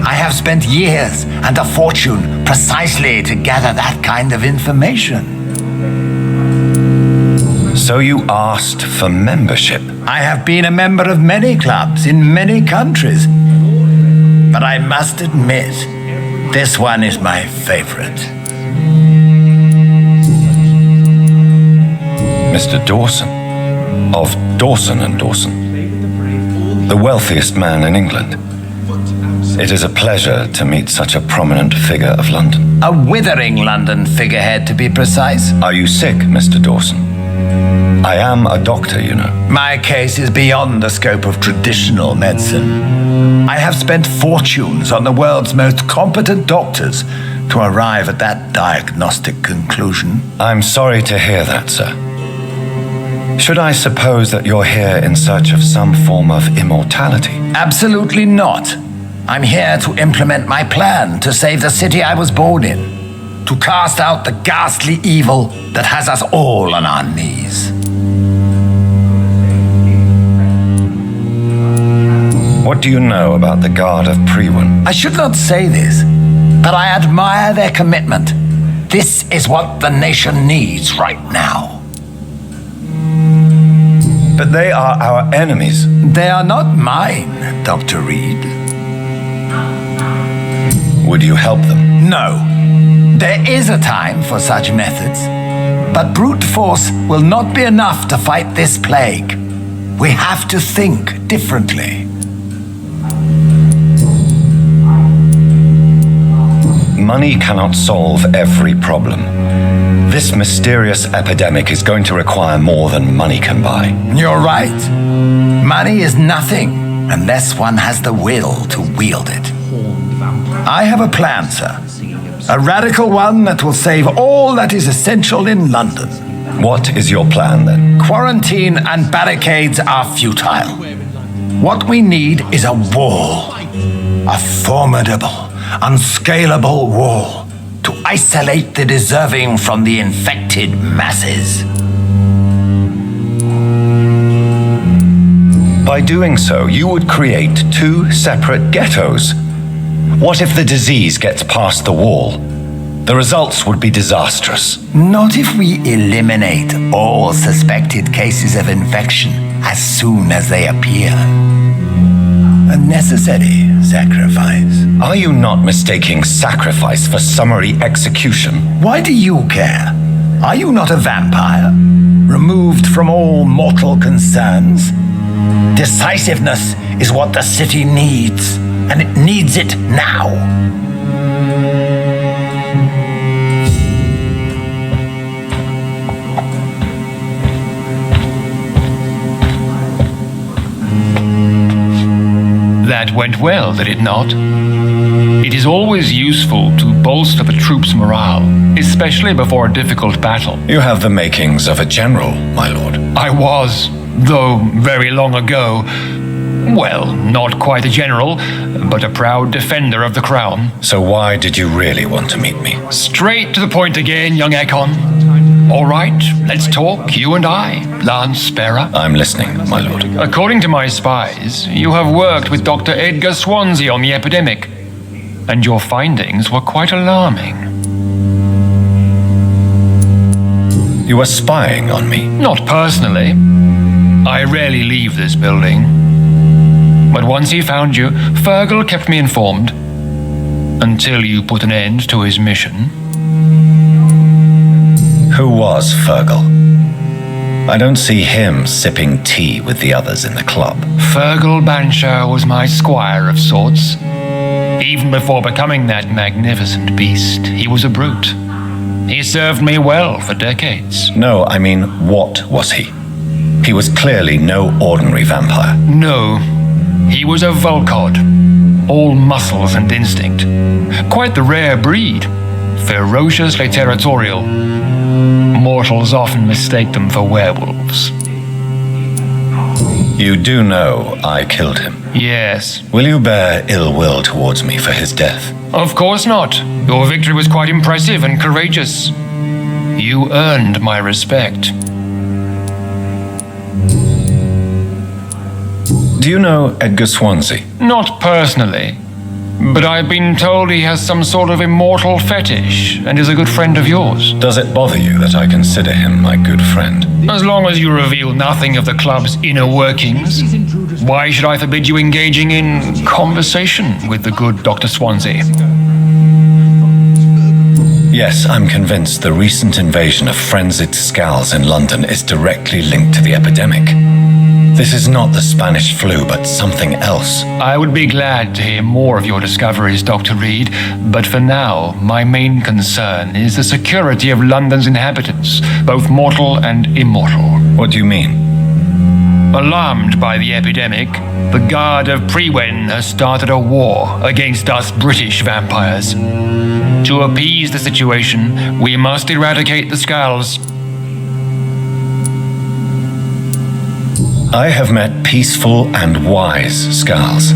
I have spent years and a fortune precisely to gather that kind of information. So you asked for membership? I have been a member of many clubs in many countries, but I must admit, this one is my favorite. Mr. Dawson, of Dawson and Dawson, the wealthiest man in England. It is a pleasure to meet such a prominent figure of London. A withering London figurehead, to be precise. Are you sick, Mr. Dawson? I am a doctor, you know. My case is beyond the scope of traditional medicine. I have spent fortunes on the world's most competent doctors to arrive at that diagnostic conclusion. I'm sorry to hear that, sir. Should I suppose that you're here in search of some form of immortality? Absolutely not. I'm here to implement my plan to save the city I was born in, to cast out the ghastly evil that has us all on our knees. What do you know about the Guard of Priwen? I should not say this, but I admire their commitment. This is what the nation needs right now. But they are our enemies. They are not mine, Dr. Reed. Would you help them? No. There is a time for such methods. But brute force will not be enough to fight this plague. We have to think differently. Money cannot solve every problem. This mysterious epidemic is going to require more than money can buy. You're right. Money is nothing unless one has the will to wield it. I have a plan, sir. A radical one that will save all that is essential in London. What is your plan, then? Quarantine and barricades are futile. What we need is a wall. A formidable, unscalable wall to isolate the deserving from the infected masses. By doing so, you would create two separate ghettos. What if the disease gets past the wall? The results would be disastrous. Not if we eliminate all suspected cases of infection as soon as they appear. A necessary sacrifice. Are you not mistaking sacrifice for summary execution? Why do you care? Are you not a vampire? Removed from all mortal concerns? Decisiveness is what the city needs, and it needs it now. That went well, did it not? It is always useful to bolster the troops' morale, especially before a difficult battle. You have the makings of a general, my lord. I was, though very long ago, well, not quite a general, but a proud defender of the crown. So why did you really want to meet me? Straight to the point again, young Ekon. All right, let's talk, you and I, Lance Sparrow. I'm listening, my lord. According to my spies, you have worked with Dr. Edgar Swansea on the epidemic, and your findings were quite alarming. You were spying on me? Not personally. I rarely leave this building. But once he found you, Fergal kept me informed. Until you put an end to his mission. Who was Fergal? I don't see him sipping tea with the others in the club. Fergal Banshaw was my squire of sorts. Even before becoming that magnificent beast, he was a brute. He served me well for decades. No, I mean, what was he? He was clearly no ordinary vampire. No, he was a Volcod, all muscles and instinct. Quite the rare breed, ferociously territorial. Mortals often mistake them for werewolves. You do know I killed him? Yes. Will you bear ill will towards me for his death? Of course not. Your victory was quite impressive and courageous. You earned my respect. Do you know Edgar Swansea? Not personally, but I've been told he has some sort of immortal fetish and is a good friend of yours. Does it bother you that I consider him my good friend? As long as you reveal nothing of the club's inner workings, why should I forbid you engaging in conversation with the good Dr. Swansea? Yes, I'm convinced the recent invasion of frenzied scowls in London is directly linked to the epidemic. This is not the Spanish flu, but something else. I would be glad to hear more of your discoveries, Dr. Reed, but for now, my main concern is the security of London's inhabitants, both mortal and immortal. What do you mean? Alarmed by the epidemic, the Guard of Priwen has started a war against us British vampires. To appease the situation, we must eradicate the scowls. I have met peaceful and wise scowls.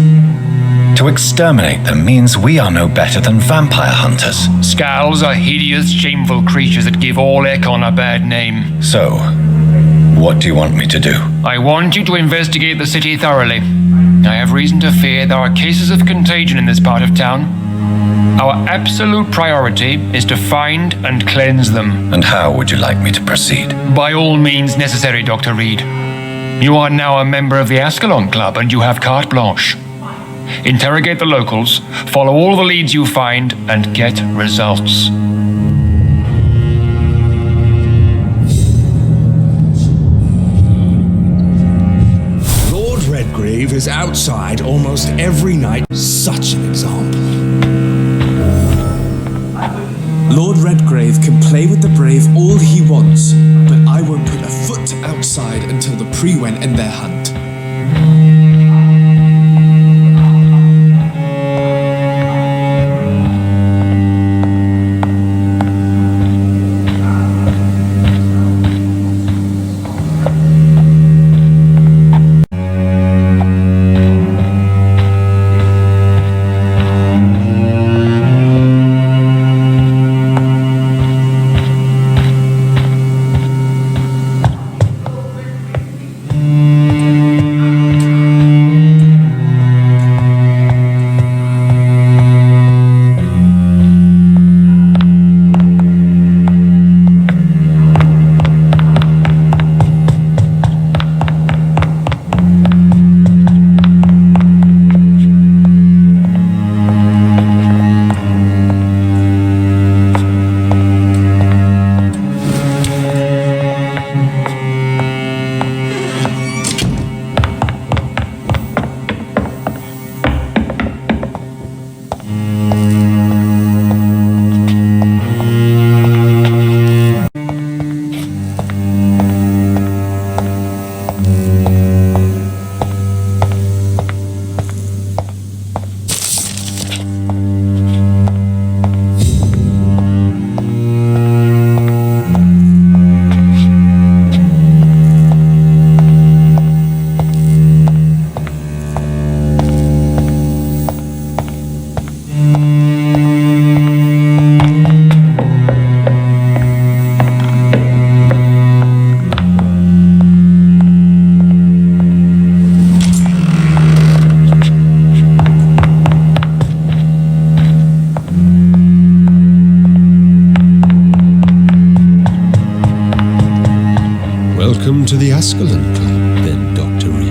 To exterminate them means we are no better than vampire hunters. Scowls are hideous, shameful creatures that give all Ekon a bad name. So, what do you want me to do? I want you to investigate the city thoroughly. I have reason to fear there are cases of contagion in this part of town. Our absolute priority is to find and cleanse them. And how would you like me to proceed? By all means necessary, Dr. Reed. You are now a member of the Ascalon Club and you have carte blanche. Interrogate the locals, follow all the leads you find, and get results. Lord Redgrave is outside almost every night. Such an example. Lord Redgrave can play with the brave all he wants, but I won't put a foot outside until the Pre-Wen end their hunt. Welcome to the Ascalon Club, then, Dr. Reed.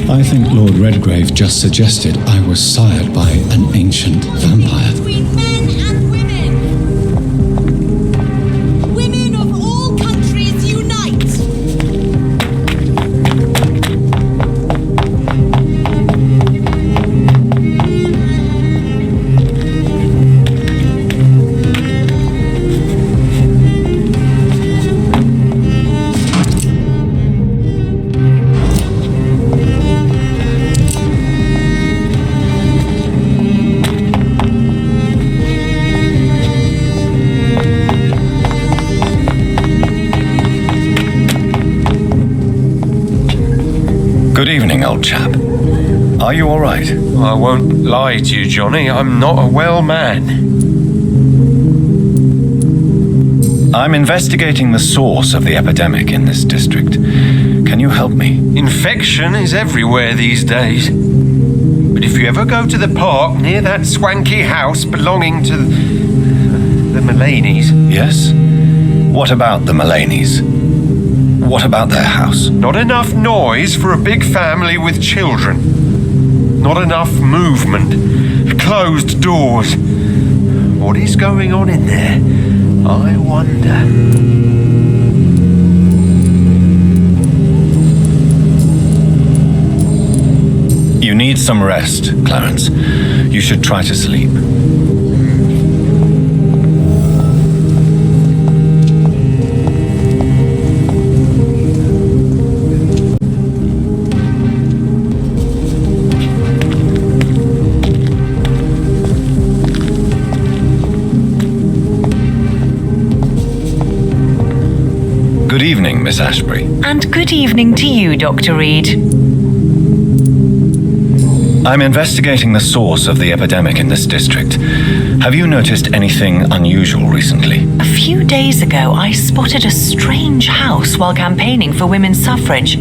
I think Lord Redgrave just suggested I was sired by an ancient vampire. Between men and women. Women of all countries unite. Good evening, old chap. Are you all right? I won't lie to you, Johnny. I'm not a well man. I'm investigating the source of the epidemic in this district. Can you help me? Infection is everywhere these days. But if you ever go to the park near that swanky house belonging to the Mullaneys... Yes? What about the Mullaneys? What about their house? Not enough noise for a big family with children. Not enough movement. Closed doors. What is going on in there? I wonder. You need some rest, Clarence. You should try to sleep. Good evening, Miss Ashbury. And good evening to you, Dr. Reed. I'm investigating the source of the epidemic in this district. Have you noticed anything unusual recently? A few days ago, I spotted a strange house while campaigning for women's suffrage.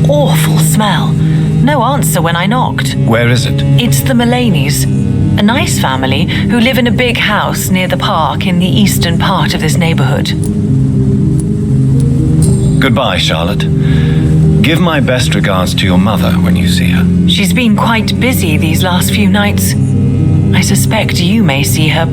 Awful smell. No answer when I knocked. Where is it? It's the Mullaneys, a nice family who live in a big house near the park in the eastern part of this neighborhood. Goodbye, Charlotte. Give my best regards to your mother when you see her. She's been quite busy these last few nights. I suspect you may see her.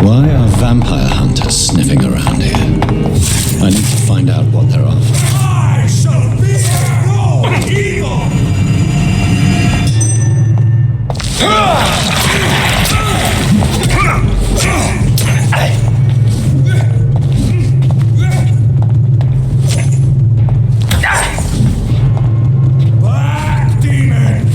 Why are vampire hunters sniffing around here? I need to find out what they're after. I shall be no evil! Black demon!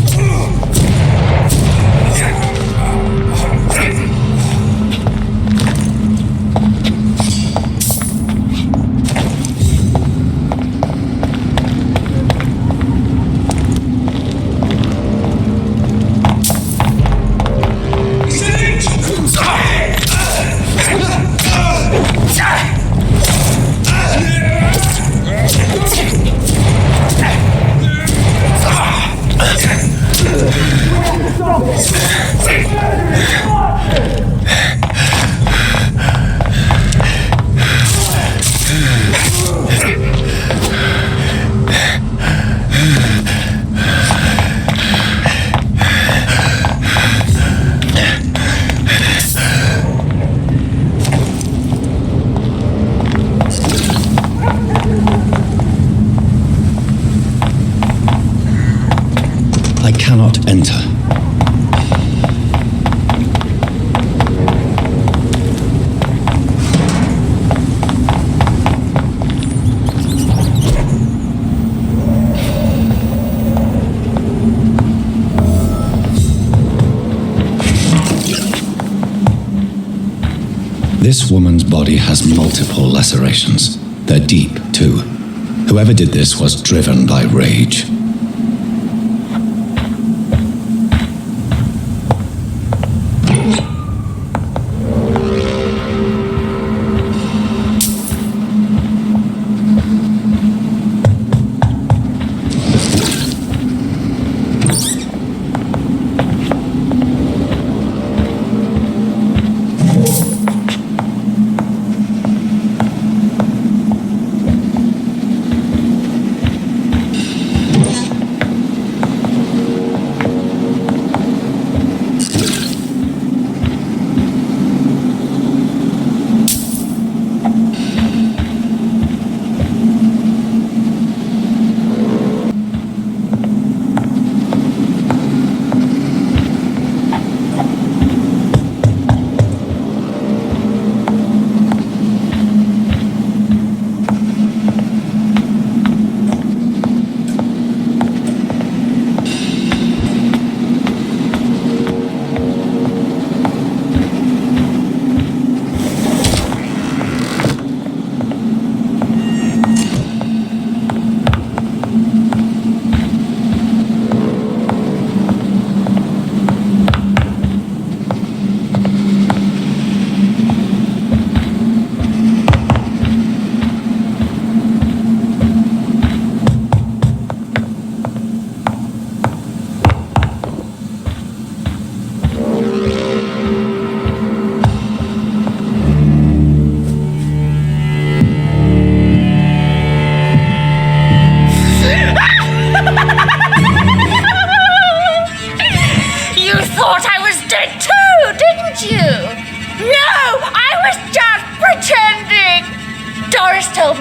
I cannot enter. This woman's body has multiple lacerations. They're deep, too. Whoever did this was driven by rage.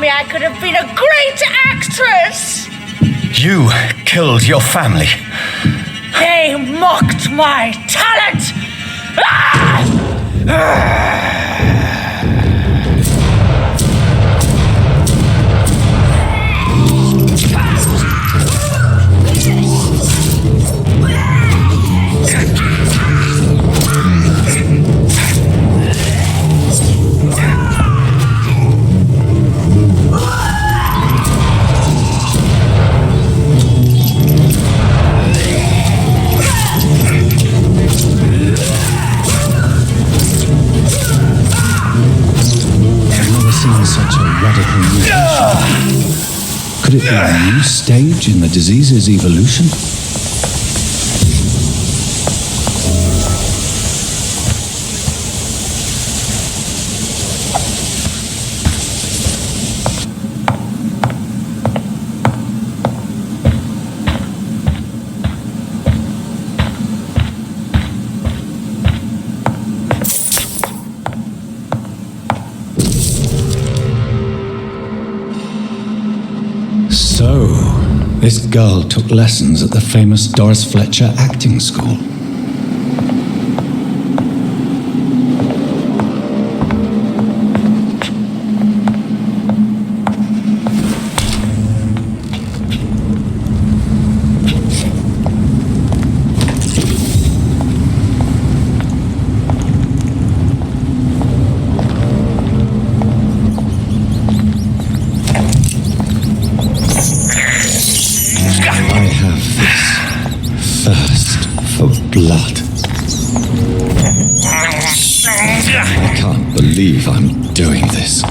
I could have been a great actress. You killed your family. They mocked my talent. her mutation? Could it be a new stage in the disease's evolution? So, this girl took lessons at the famous Doris Fletcher acting school. Blood. I can't believe I'm doing this.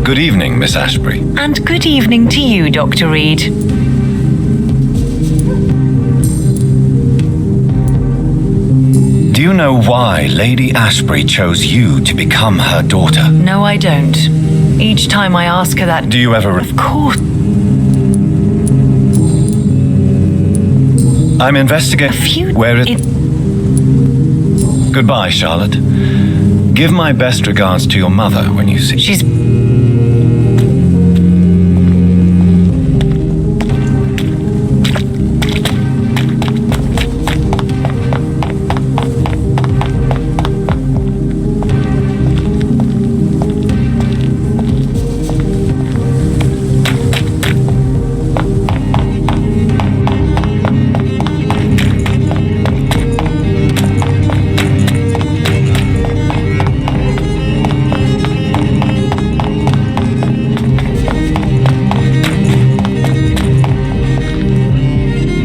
Good evening, Miss Ashbury. And good evening to you, Dr. Reed. Do you know why Lady Ashbury chose you to become her daughter? No, I don't. Each time I ask her that... Do you ever... Of course. I'm investigating... Where is... Goodbye, Charlotte. Give my best regards to your mother when you see... She's...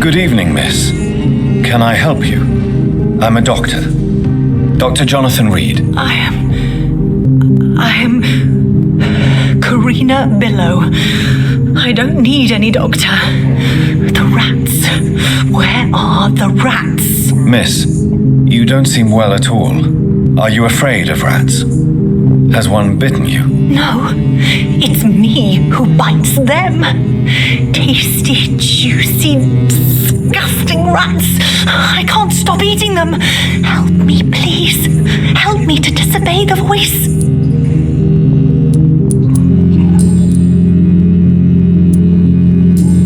Good evening, miss. Can I help you? I'm a doctor. Dr. Jonathan Reed. I am Karina Billow. I don't need any doctor. The rats. Where are the rats? Miss, you don't seem well at all. Are you afraid of rats? Has one bitten you? No, it's me who bites them. Tasty, juicy, disgusting rats. I can't stop eating them. Help me, please. Help me to disobey the voice.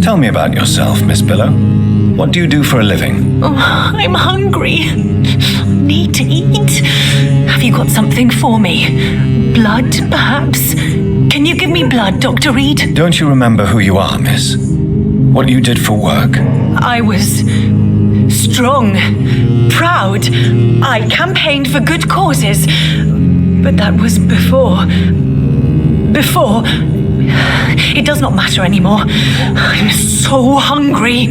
Tell me about yourself, Miss Billow. What do you do for a living? Oh, I'm hungry. Need to eat. Have you got something for me? Blood, perhaps? Can you give me blood, Dr. Reed? Don't you remember who you are, miss? What you did for work? I was strong, proud. I campaigned for good causes. But that was before. It does not matter anymore. I'm so hungry.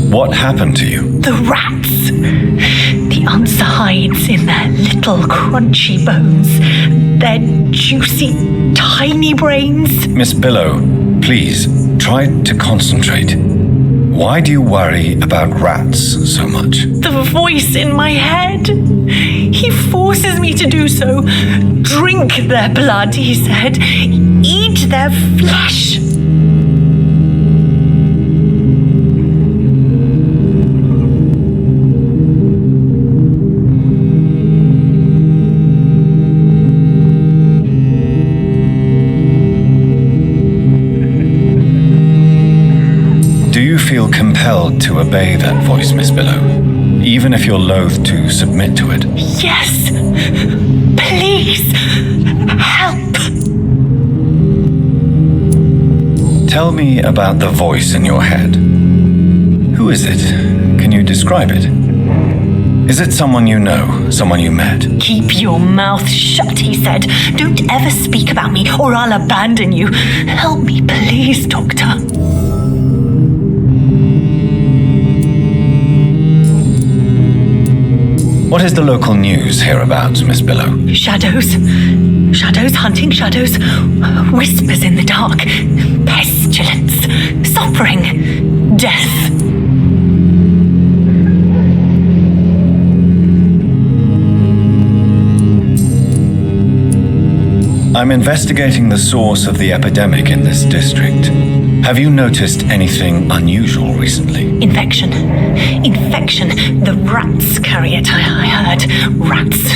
What happened to you? The rats. The answer hides in their little crunchy bones. Their juicy, tiny brains. Miss Billow, please, try to concentrate. Why do you worry about rats so much? The voice in my head. He forces me to do so. Drink their blood, he said. Eat their flesh. Feel compelled to obey that voice, Miss Billow, even if you're loath to submit to it. Yes. Please. Help. Tell me about the voice in your head. Who is it? Can you describe it? Is it someone you know, someone you met? Keep your mouth shut, he said. Don't ever speak about me or I'll abandon you. Help me, please, Doctor. What is the local news hereabouts, Miss Billow? Shadows. Shadows hunting shadows. Whispers in the dark. Pestilence. Suffering. Death. I'm investigating the source of the epidemic in this district. Have you noticed anything unusual recently? Infection. The rats carry it, I heard. Rats.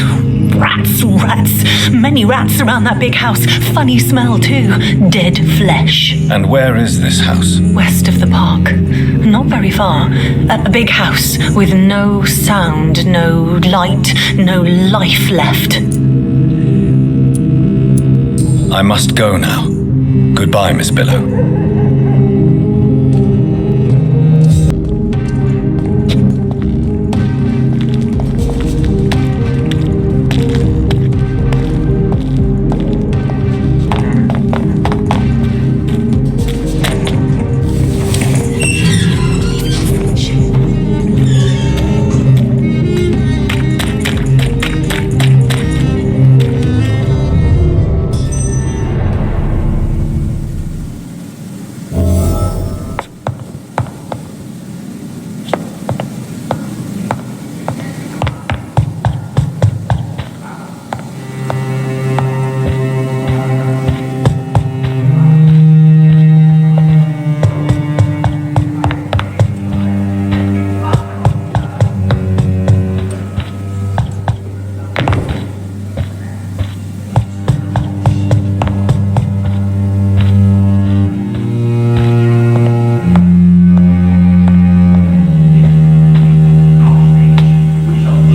Many rats around that big house. Funny smell too. Dead flesh. And where is this house? West of the park. Not very far. A big house with no sound, no light, no life left. I must go now. Goodbye, Miss Billow.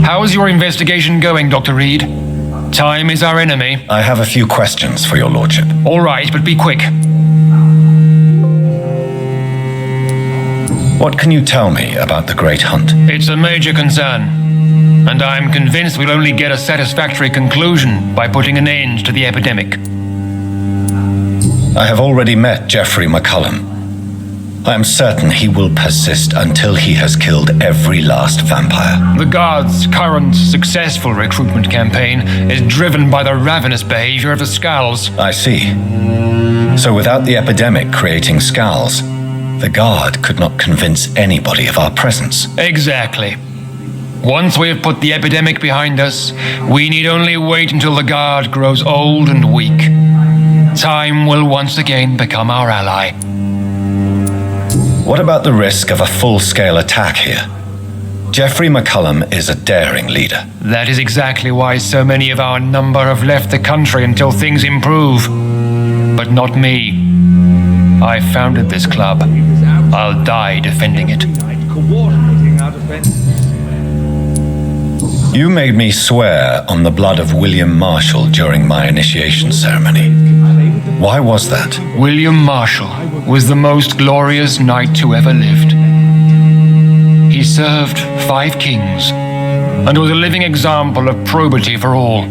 How's your investigation going, Dr. Reed? Time is our enemy. I have a few questions for your lordship. All right, but be quick. What can you tell me about the Great Hunt? It's a major concern, and I'm convinced we'll only get a satisfactory conclusion by putting an end to the epidemic. I have already met Geoffrey McCullum. I am certain he will persist until he has killed every last vampire. The Guard's current successful recruitment campaign is driven by the ravenous behavior of the Skulls. I see. So without the epidemic creating Skulls, the Guard could not convince anybody of our presence. Exactly. Once we have put the epidemic behind us, we need only wait until the Guard grows old and weak. Time will once again become our ally. What about the risk of a full-scale attack here? Jeffrey McCullum is a daring leader. That is exactly why so many of our number have left the country until things improve. But not me. I founded this club. I'll die defending it. You made me swear on the blood of William Marshall during my initiation ceremony. Why was that? William Marshall was the most glorious knight who ever lived. He served 5 kings and was a living example of probity for all.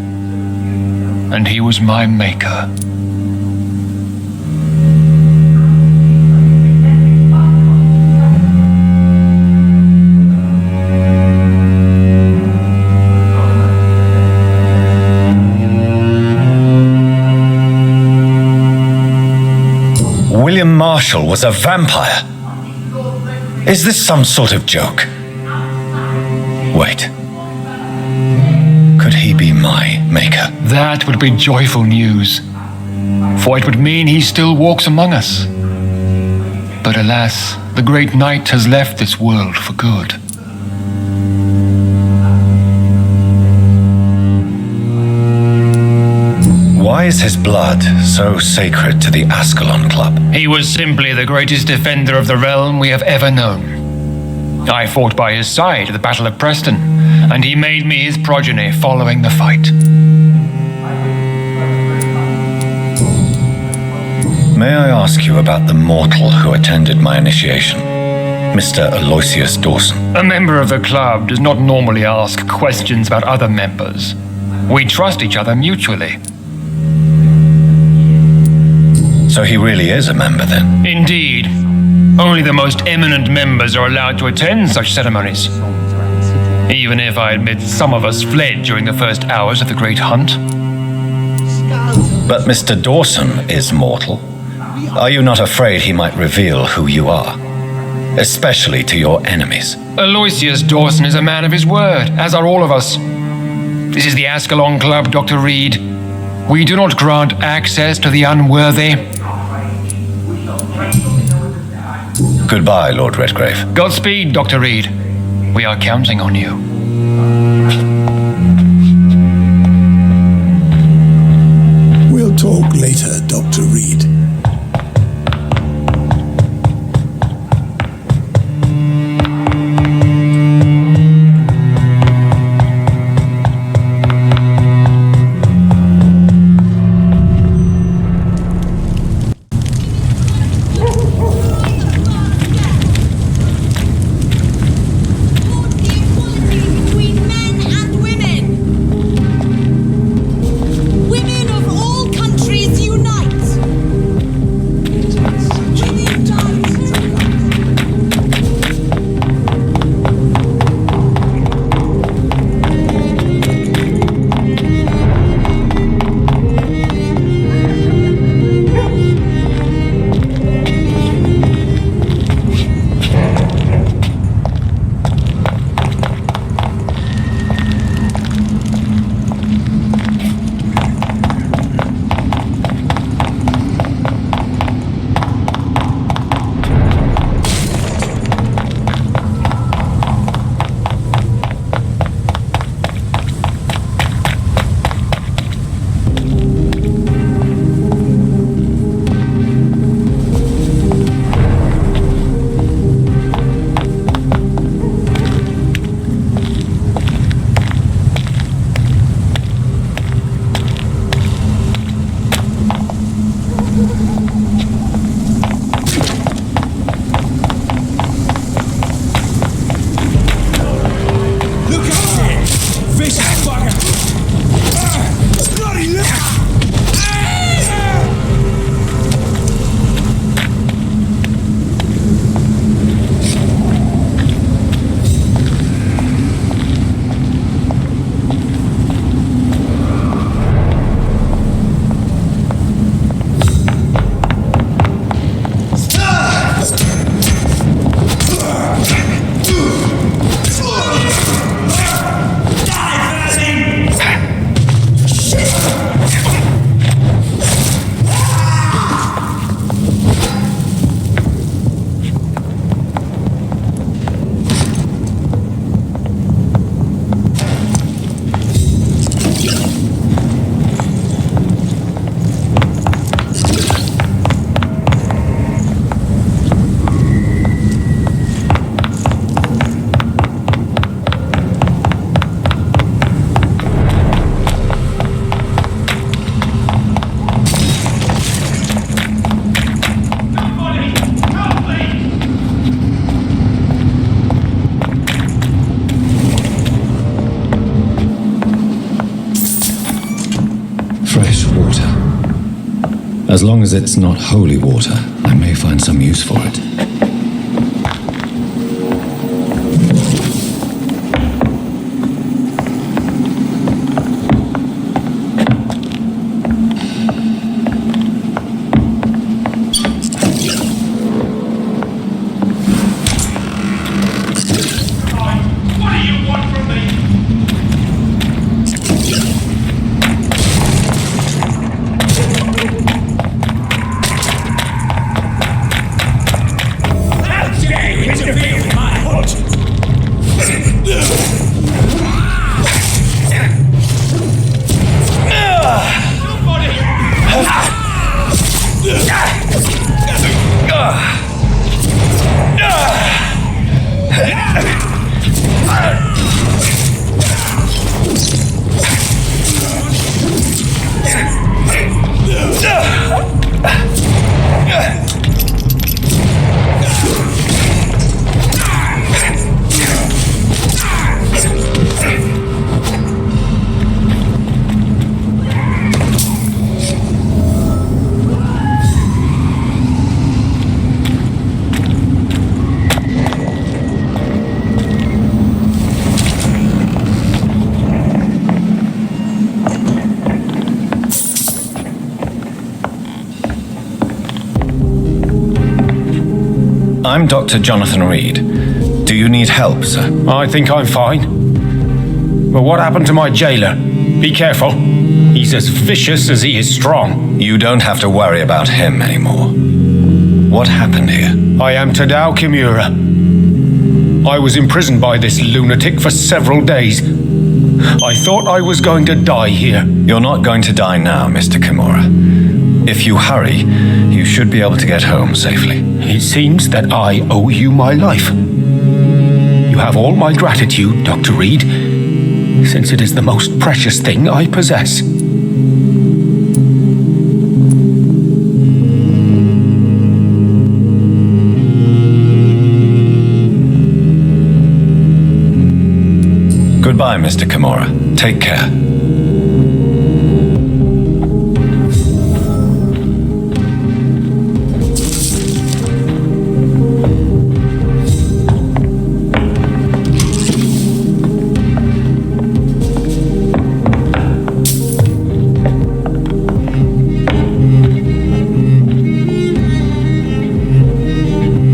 And he was my maker. William Marshall was a vampire. Is this some sort of joke? Wait. Could he be my maker? That would be joyful news, for it would mean he still walks among us. But alas, the great knight has left this world for good. Why is his blood so sacred to the Ascalon Club? He was simply the greatest defender of the realm we have ever known. I fought by his side at the Battle of Preston, and he made me his progeny following the fight. May I ask you about the mortal who attended my initiation? Mr. Aloysius Dawson. A member of the club does not normally ask questions about other members. We trust each other mutually. So he really is a member then? Indeed. Only the most eminent members are allowed to attend such ceremonies. Even if I admit some of us fled during the first hours of the Great Hunt. But Mr. Dawson is mortal. Are you not afraid he might reveal who you are? Especially to your enemies. Aloysius Dawson is a man of his word, as are all of us. This is the Ascalon Club, Dr. Reed. We do not grant access to the unworthy. Goodbye, Lord Redgrave. Godspeed, Dr. Reed. We are counting on you. We'll talk later, Dr. Reed. As long as it's not holy water, I may find some use for it. I'm Dr. Jonathan Reed. Do you need help, sir? I think I'm fine. But what happened to my jailer? Be careful. He's as vicious as he is strong. You don't have to worry about him anymore. What happened here? I am Tadao Kimura. I was imprisoned by this lunatic for several days. I thought I was going to die here. You're not going to die now, Mr. Kimura. If you hurry, you should be able to get home safely. It seems that I owe you my life. You have all my gratitude, Dr. Reed, since it is the most precious thing I possess. Goodbye, Mr. Kimura. Take care.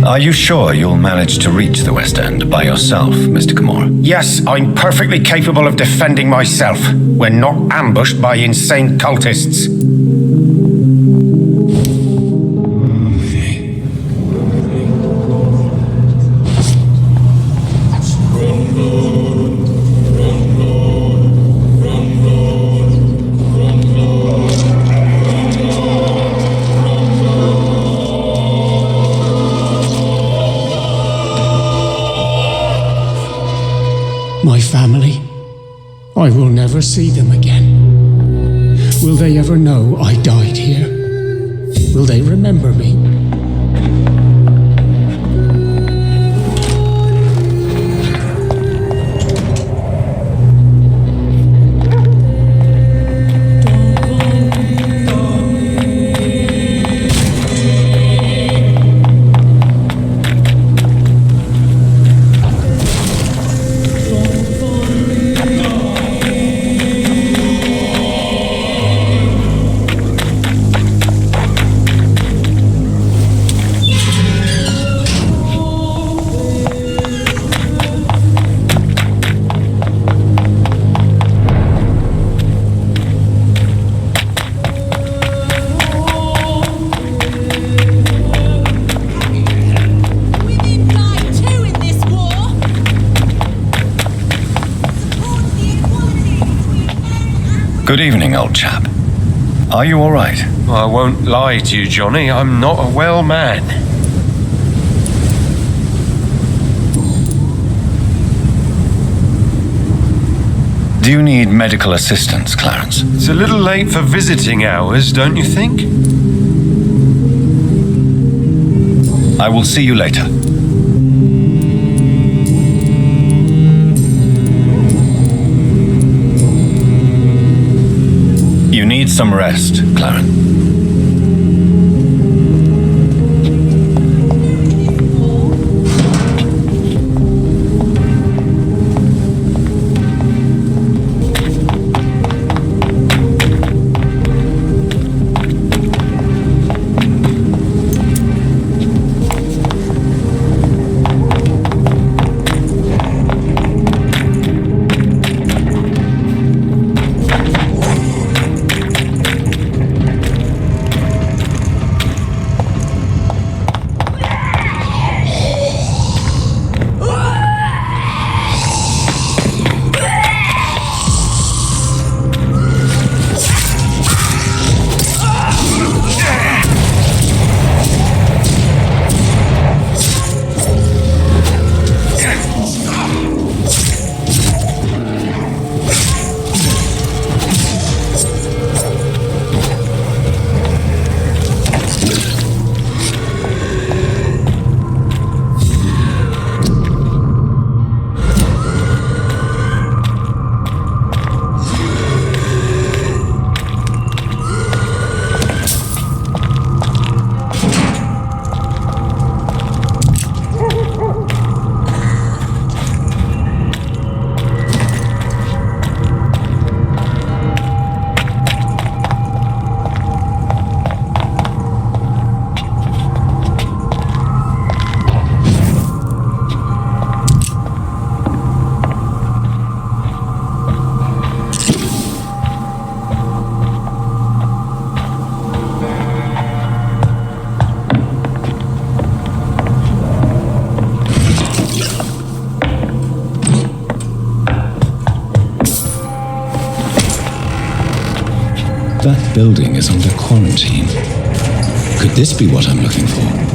Are you sure you'll manage to reach the West End by yourself, Mr. Kimura? Yes, I'm perfectly capable of defending myself when not ambushed by insane cultists. My family, I will never see them again. Will they ever know I died here? Will they remember me? Good evening, old chap. Are you all right? I won't lie to you, Johnny. I'm not a well man. Do you need medical assistance, Clarence? It's a little late for visiting hours, don't you think? I will see you later. You need some rest, Clarence. That building is under quarantine. Could this be what I'm looking for?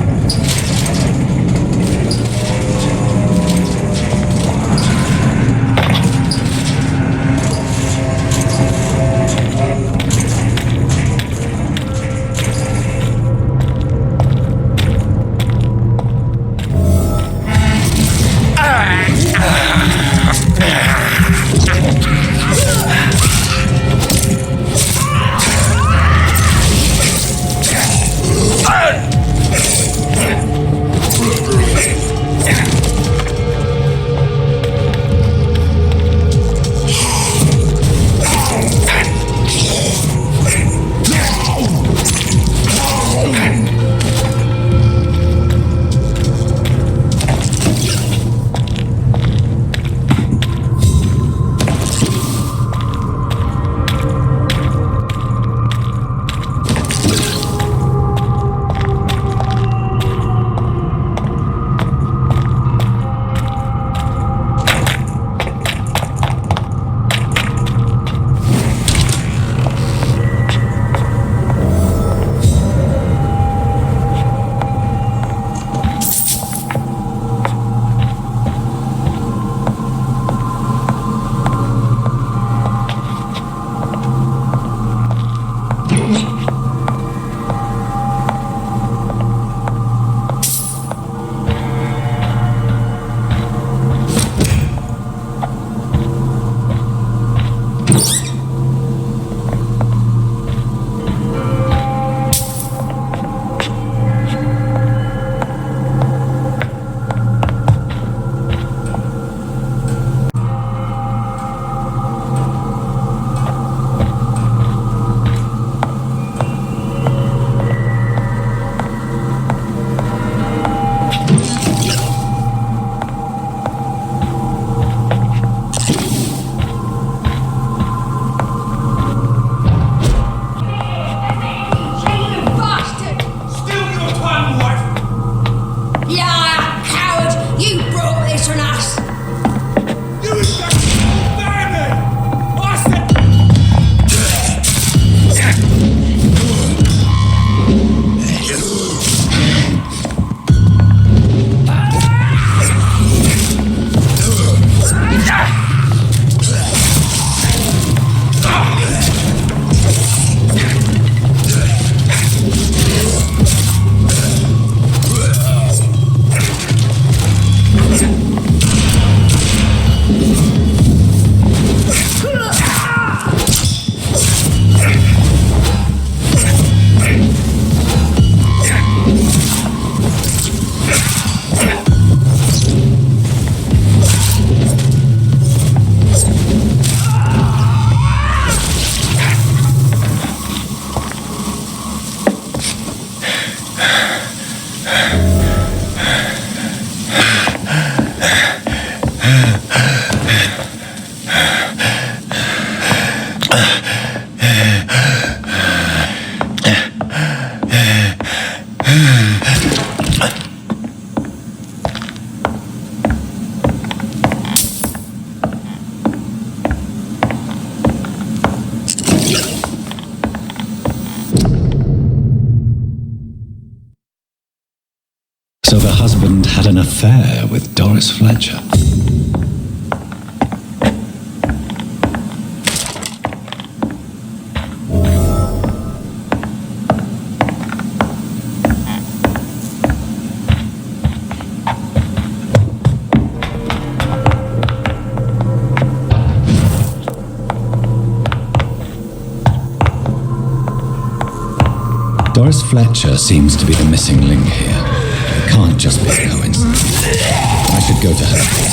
So the husband had an affair with Doris Fletcher. Doris Fletcher seems to be the missing link here. It can't just be a coincidence. I should go to her.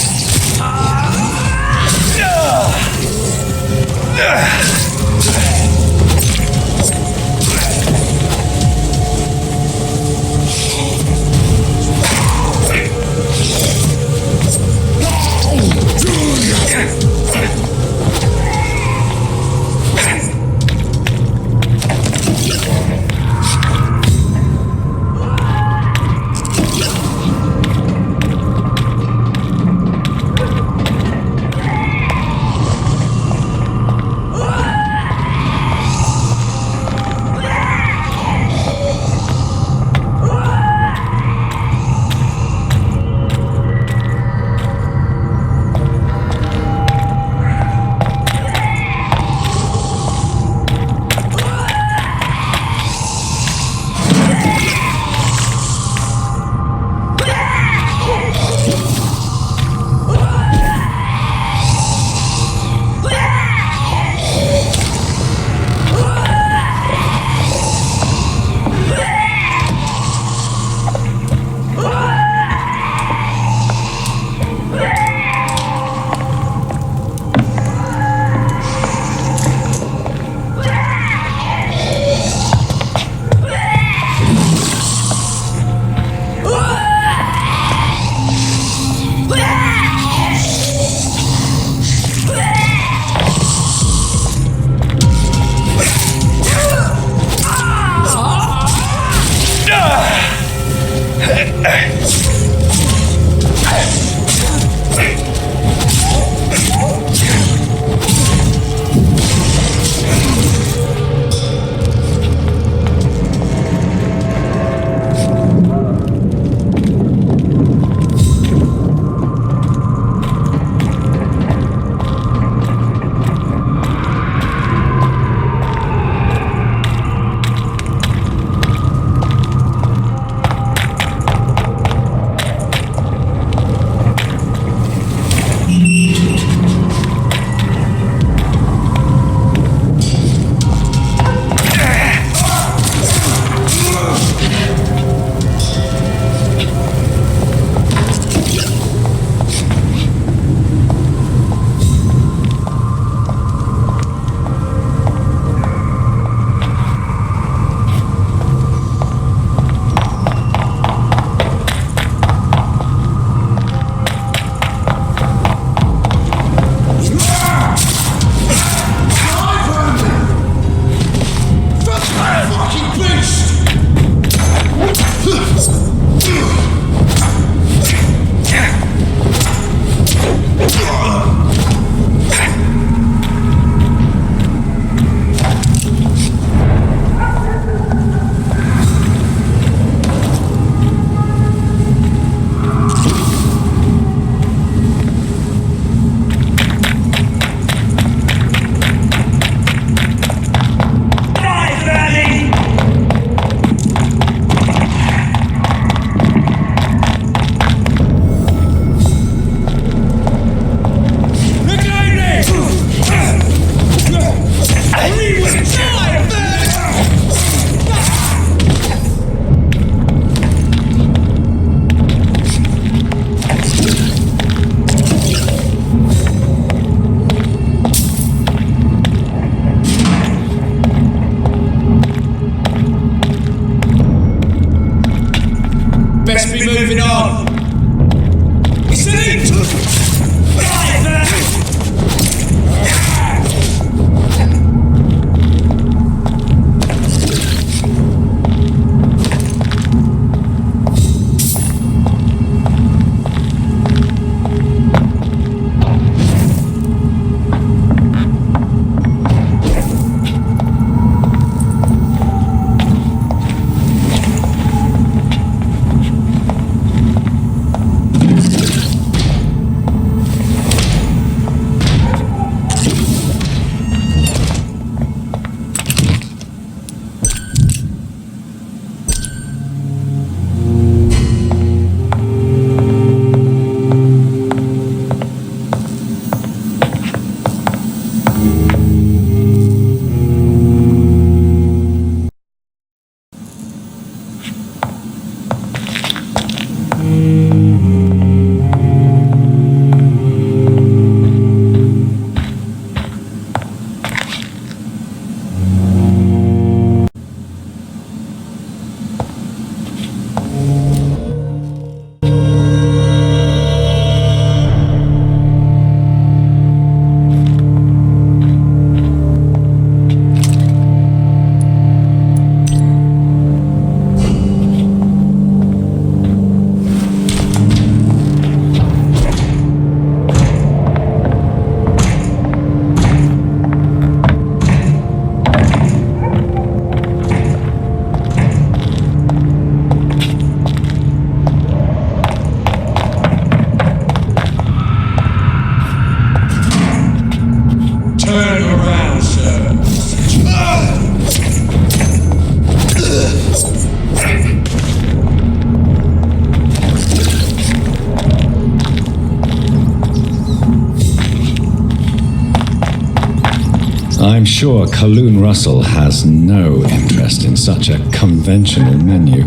I'm sure Kaloon Russell has no interest in such a conventional menu.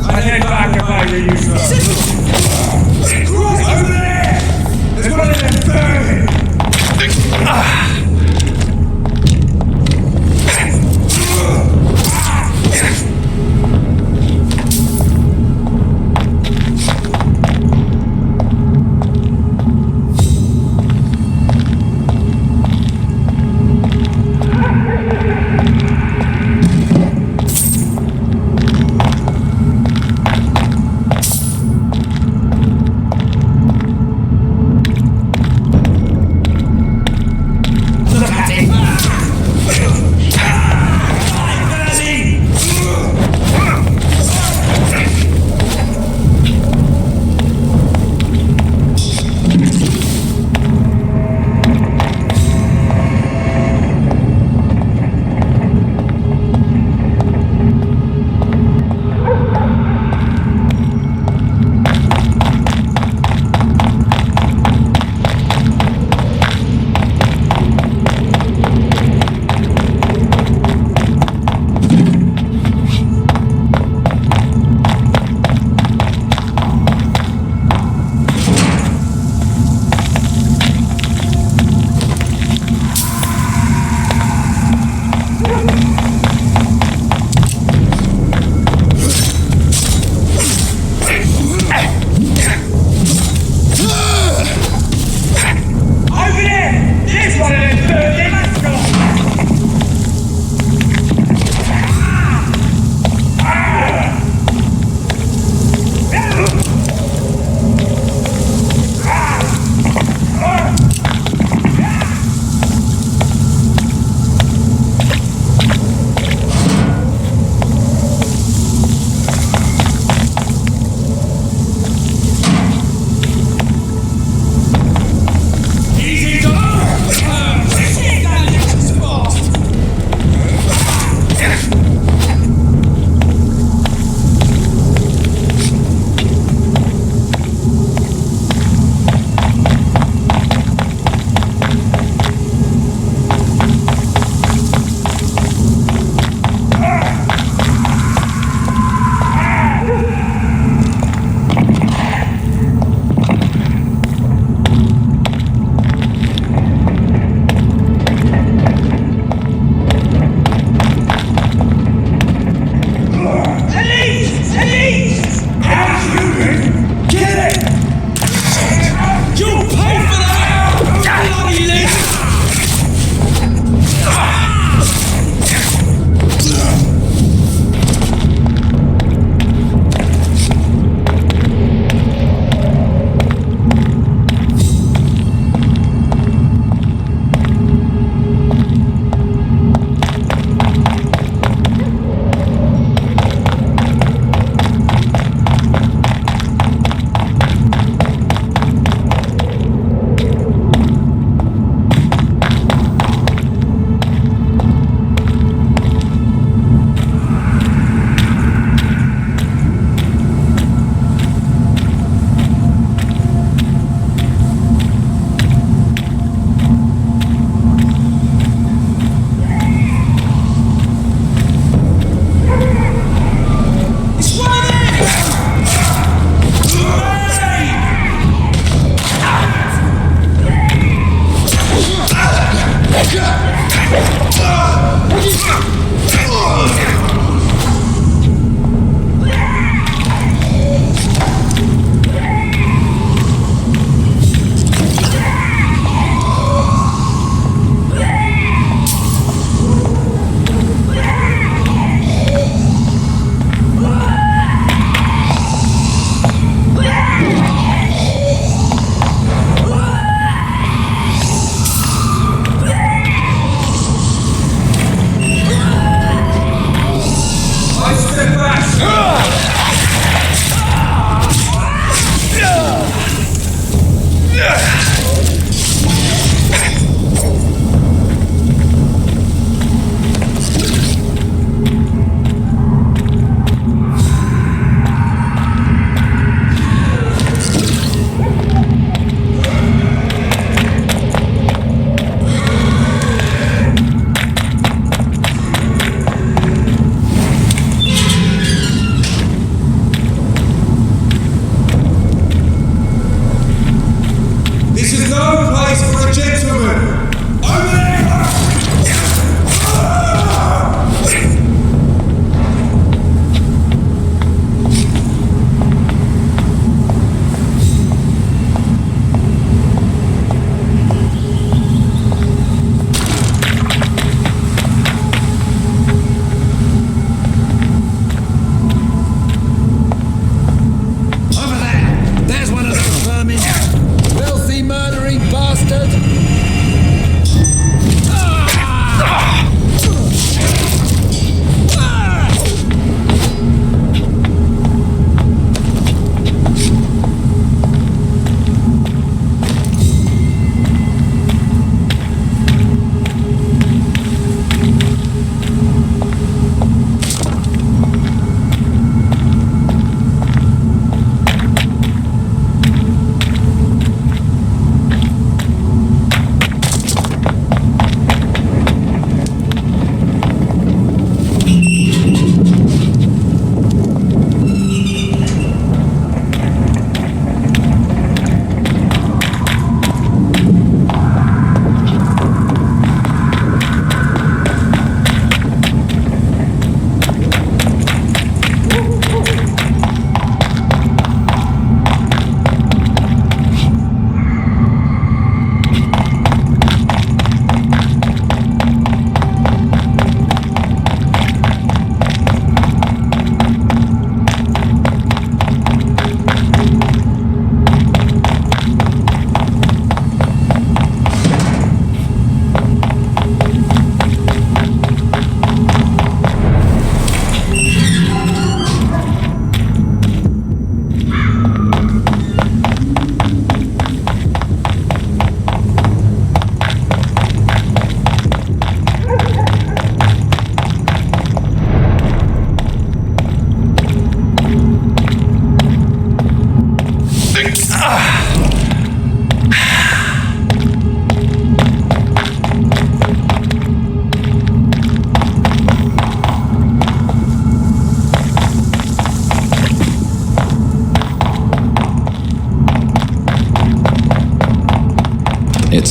I take back if I hear you, sir. Over there! There's one of them burning!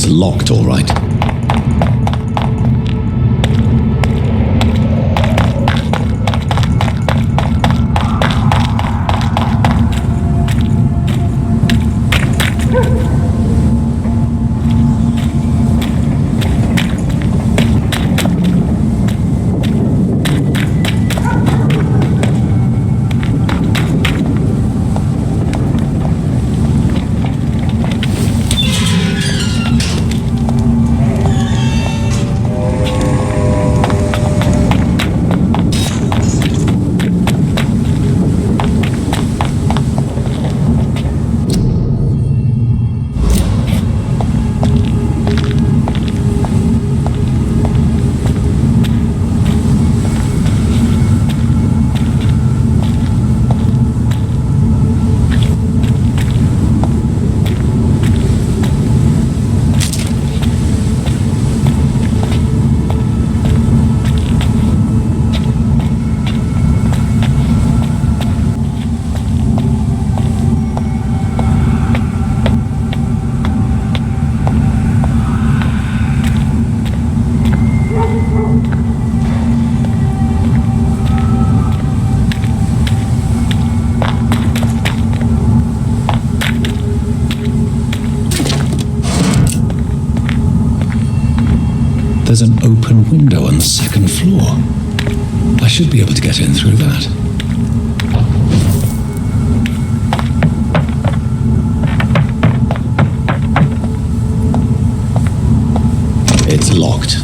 It's locked, all right. There's an open window on the second floor. I should be able to get in through that. It's locked.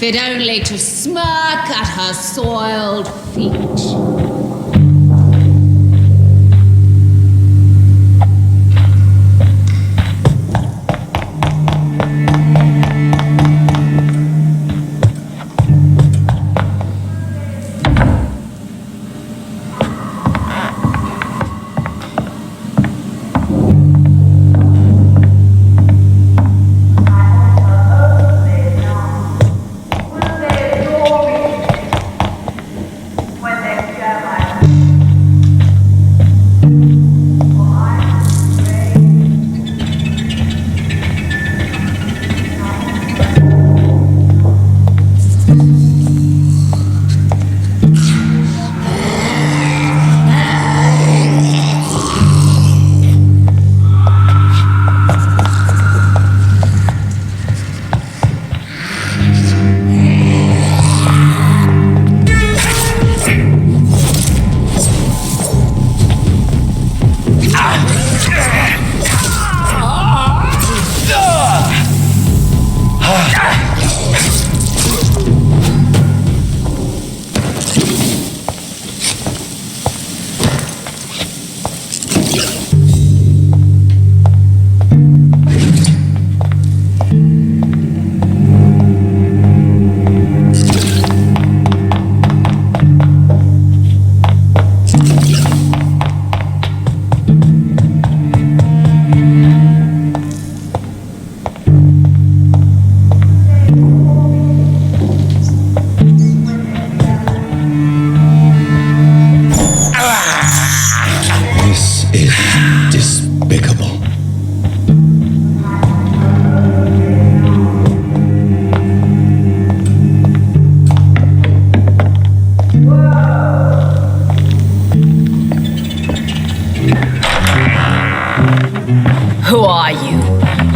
fit only to smirk at her her soiled feet.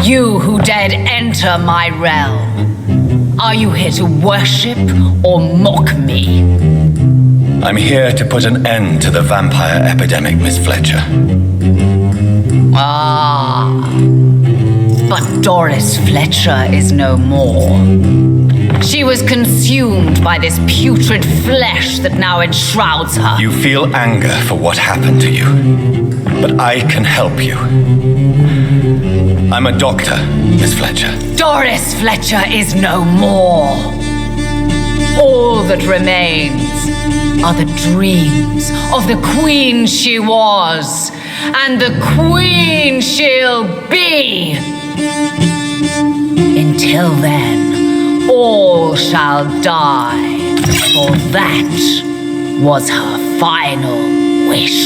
You who dared enter my realm. Are you here to worship or mock me? I'm here to put an end to the vampire epidemic, Miss Fletcher. Ah, but Doris Fletcher is no more. She was consumed by this putrid flesh that now enshrouds her. You feel anger for what happened to you, but I can help you. I'm a doctor, Miss Fletcher. Doris Fletcher is no more. All that remains are the dreams of the queen she was, and the queen she'll be. Until then, all shall die, for that was her final wish.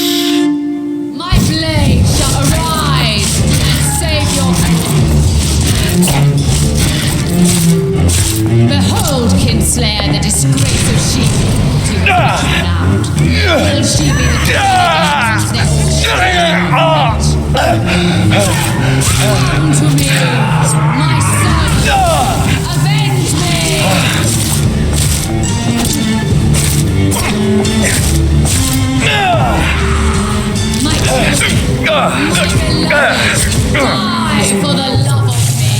My blade shall arise and save your Behold, Kinslayer, the disgrace of sheep to be out. Will she be the against they all come to me, my son, avenge me! My beloved, die for the love of me!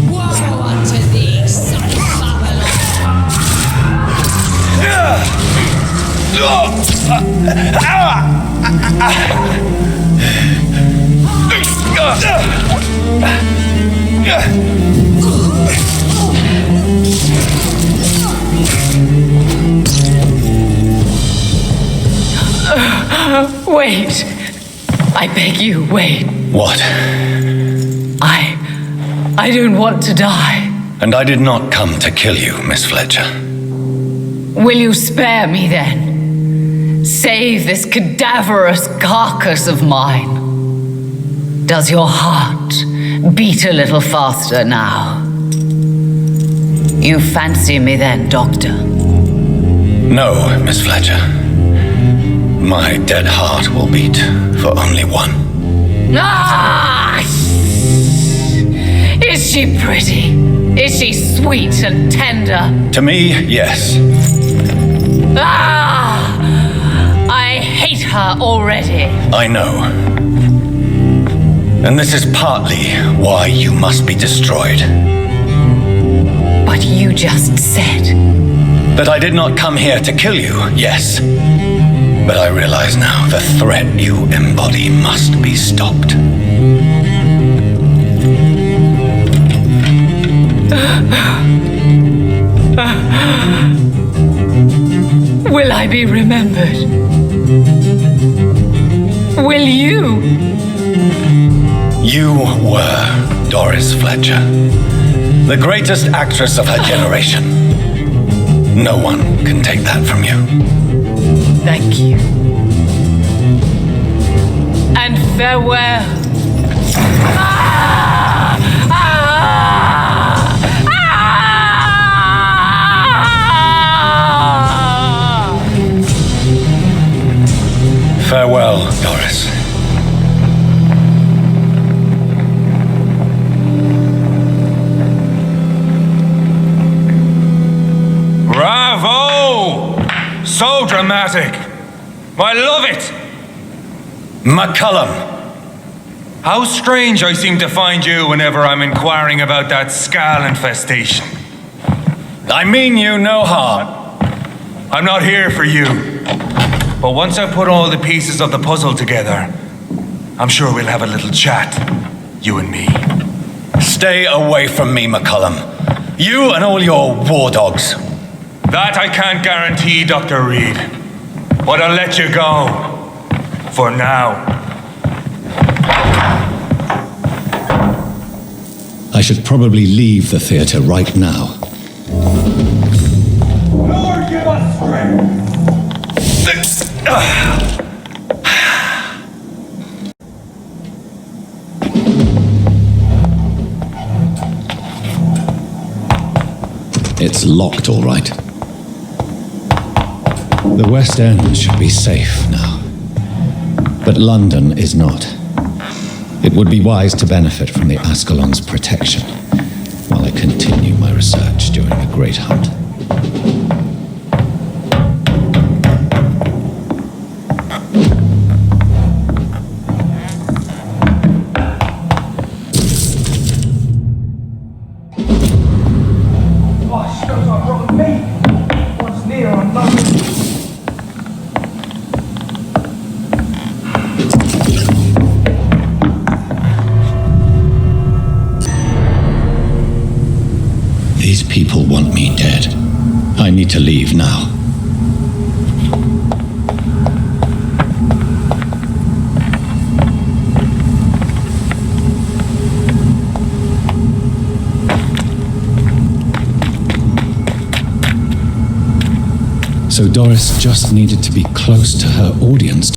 Woe unto thee, son of Wait. I beg you, wait. What? I don't want to die. And I did not come to kill you, Miss Fletcher. Will you spare me then? Save this cadaverous carcass of mine. Does your heart beat a little faster now? You fancy me then, Doctor? No, Miss Fletcher. My dead heart will beat for only one. Ah! Is she pretty? Is she sweet and tender? To me, yes. Ah! I hate her already. I know. And this is partly why you must be destroyed. But you just said... That I did not come here to kill you, yes. But I realize now the threat you embody must be stopped. Will I be remembered? Will you? You were Doris Fletcher, the greatest actress of her generation. No one can take that from you. Thank you. And farewell. Farewell, Doris. Bravo! So dramatic. I love it. McCullum. How strange I seem to find you whenever I'm inquiring about that skull infestation. I mean you no harm. I'm not here for you. But once I've put all the pieces of the puzzle together, I'm sure we'll have a little chat, you and me. Stay away from me, McCullum. You and all your war dogs. That I can't guarantee, Dr. Reed. But I'll let you go. For now. I should probably leave the theatre right now. Lord, give us strength! It's locked, all right. The West End should be safe now. But London is not. It would be wise to benefit from the Ascalon's protection while I continue my research during the Great Hunt. These people want me dead. I need to leave now. So Doris just needed to be close to her audience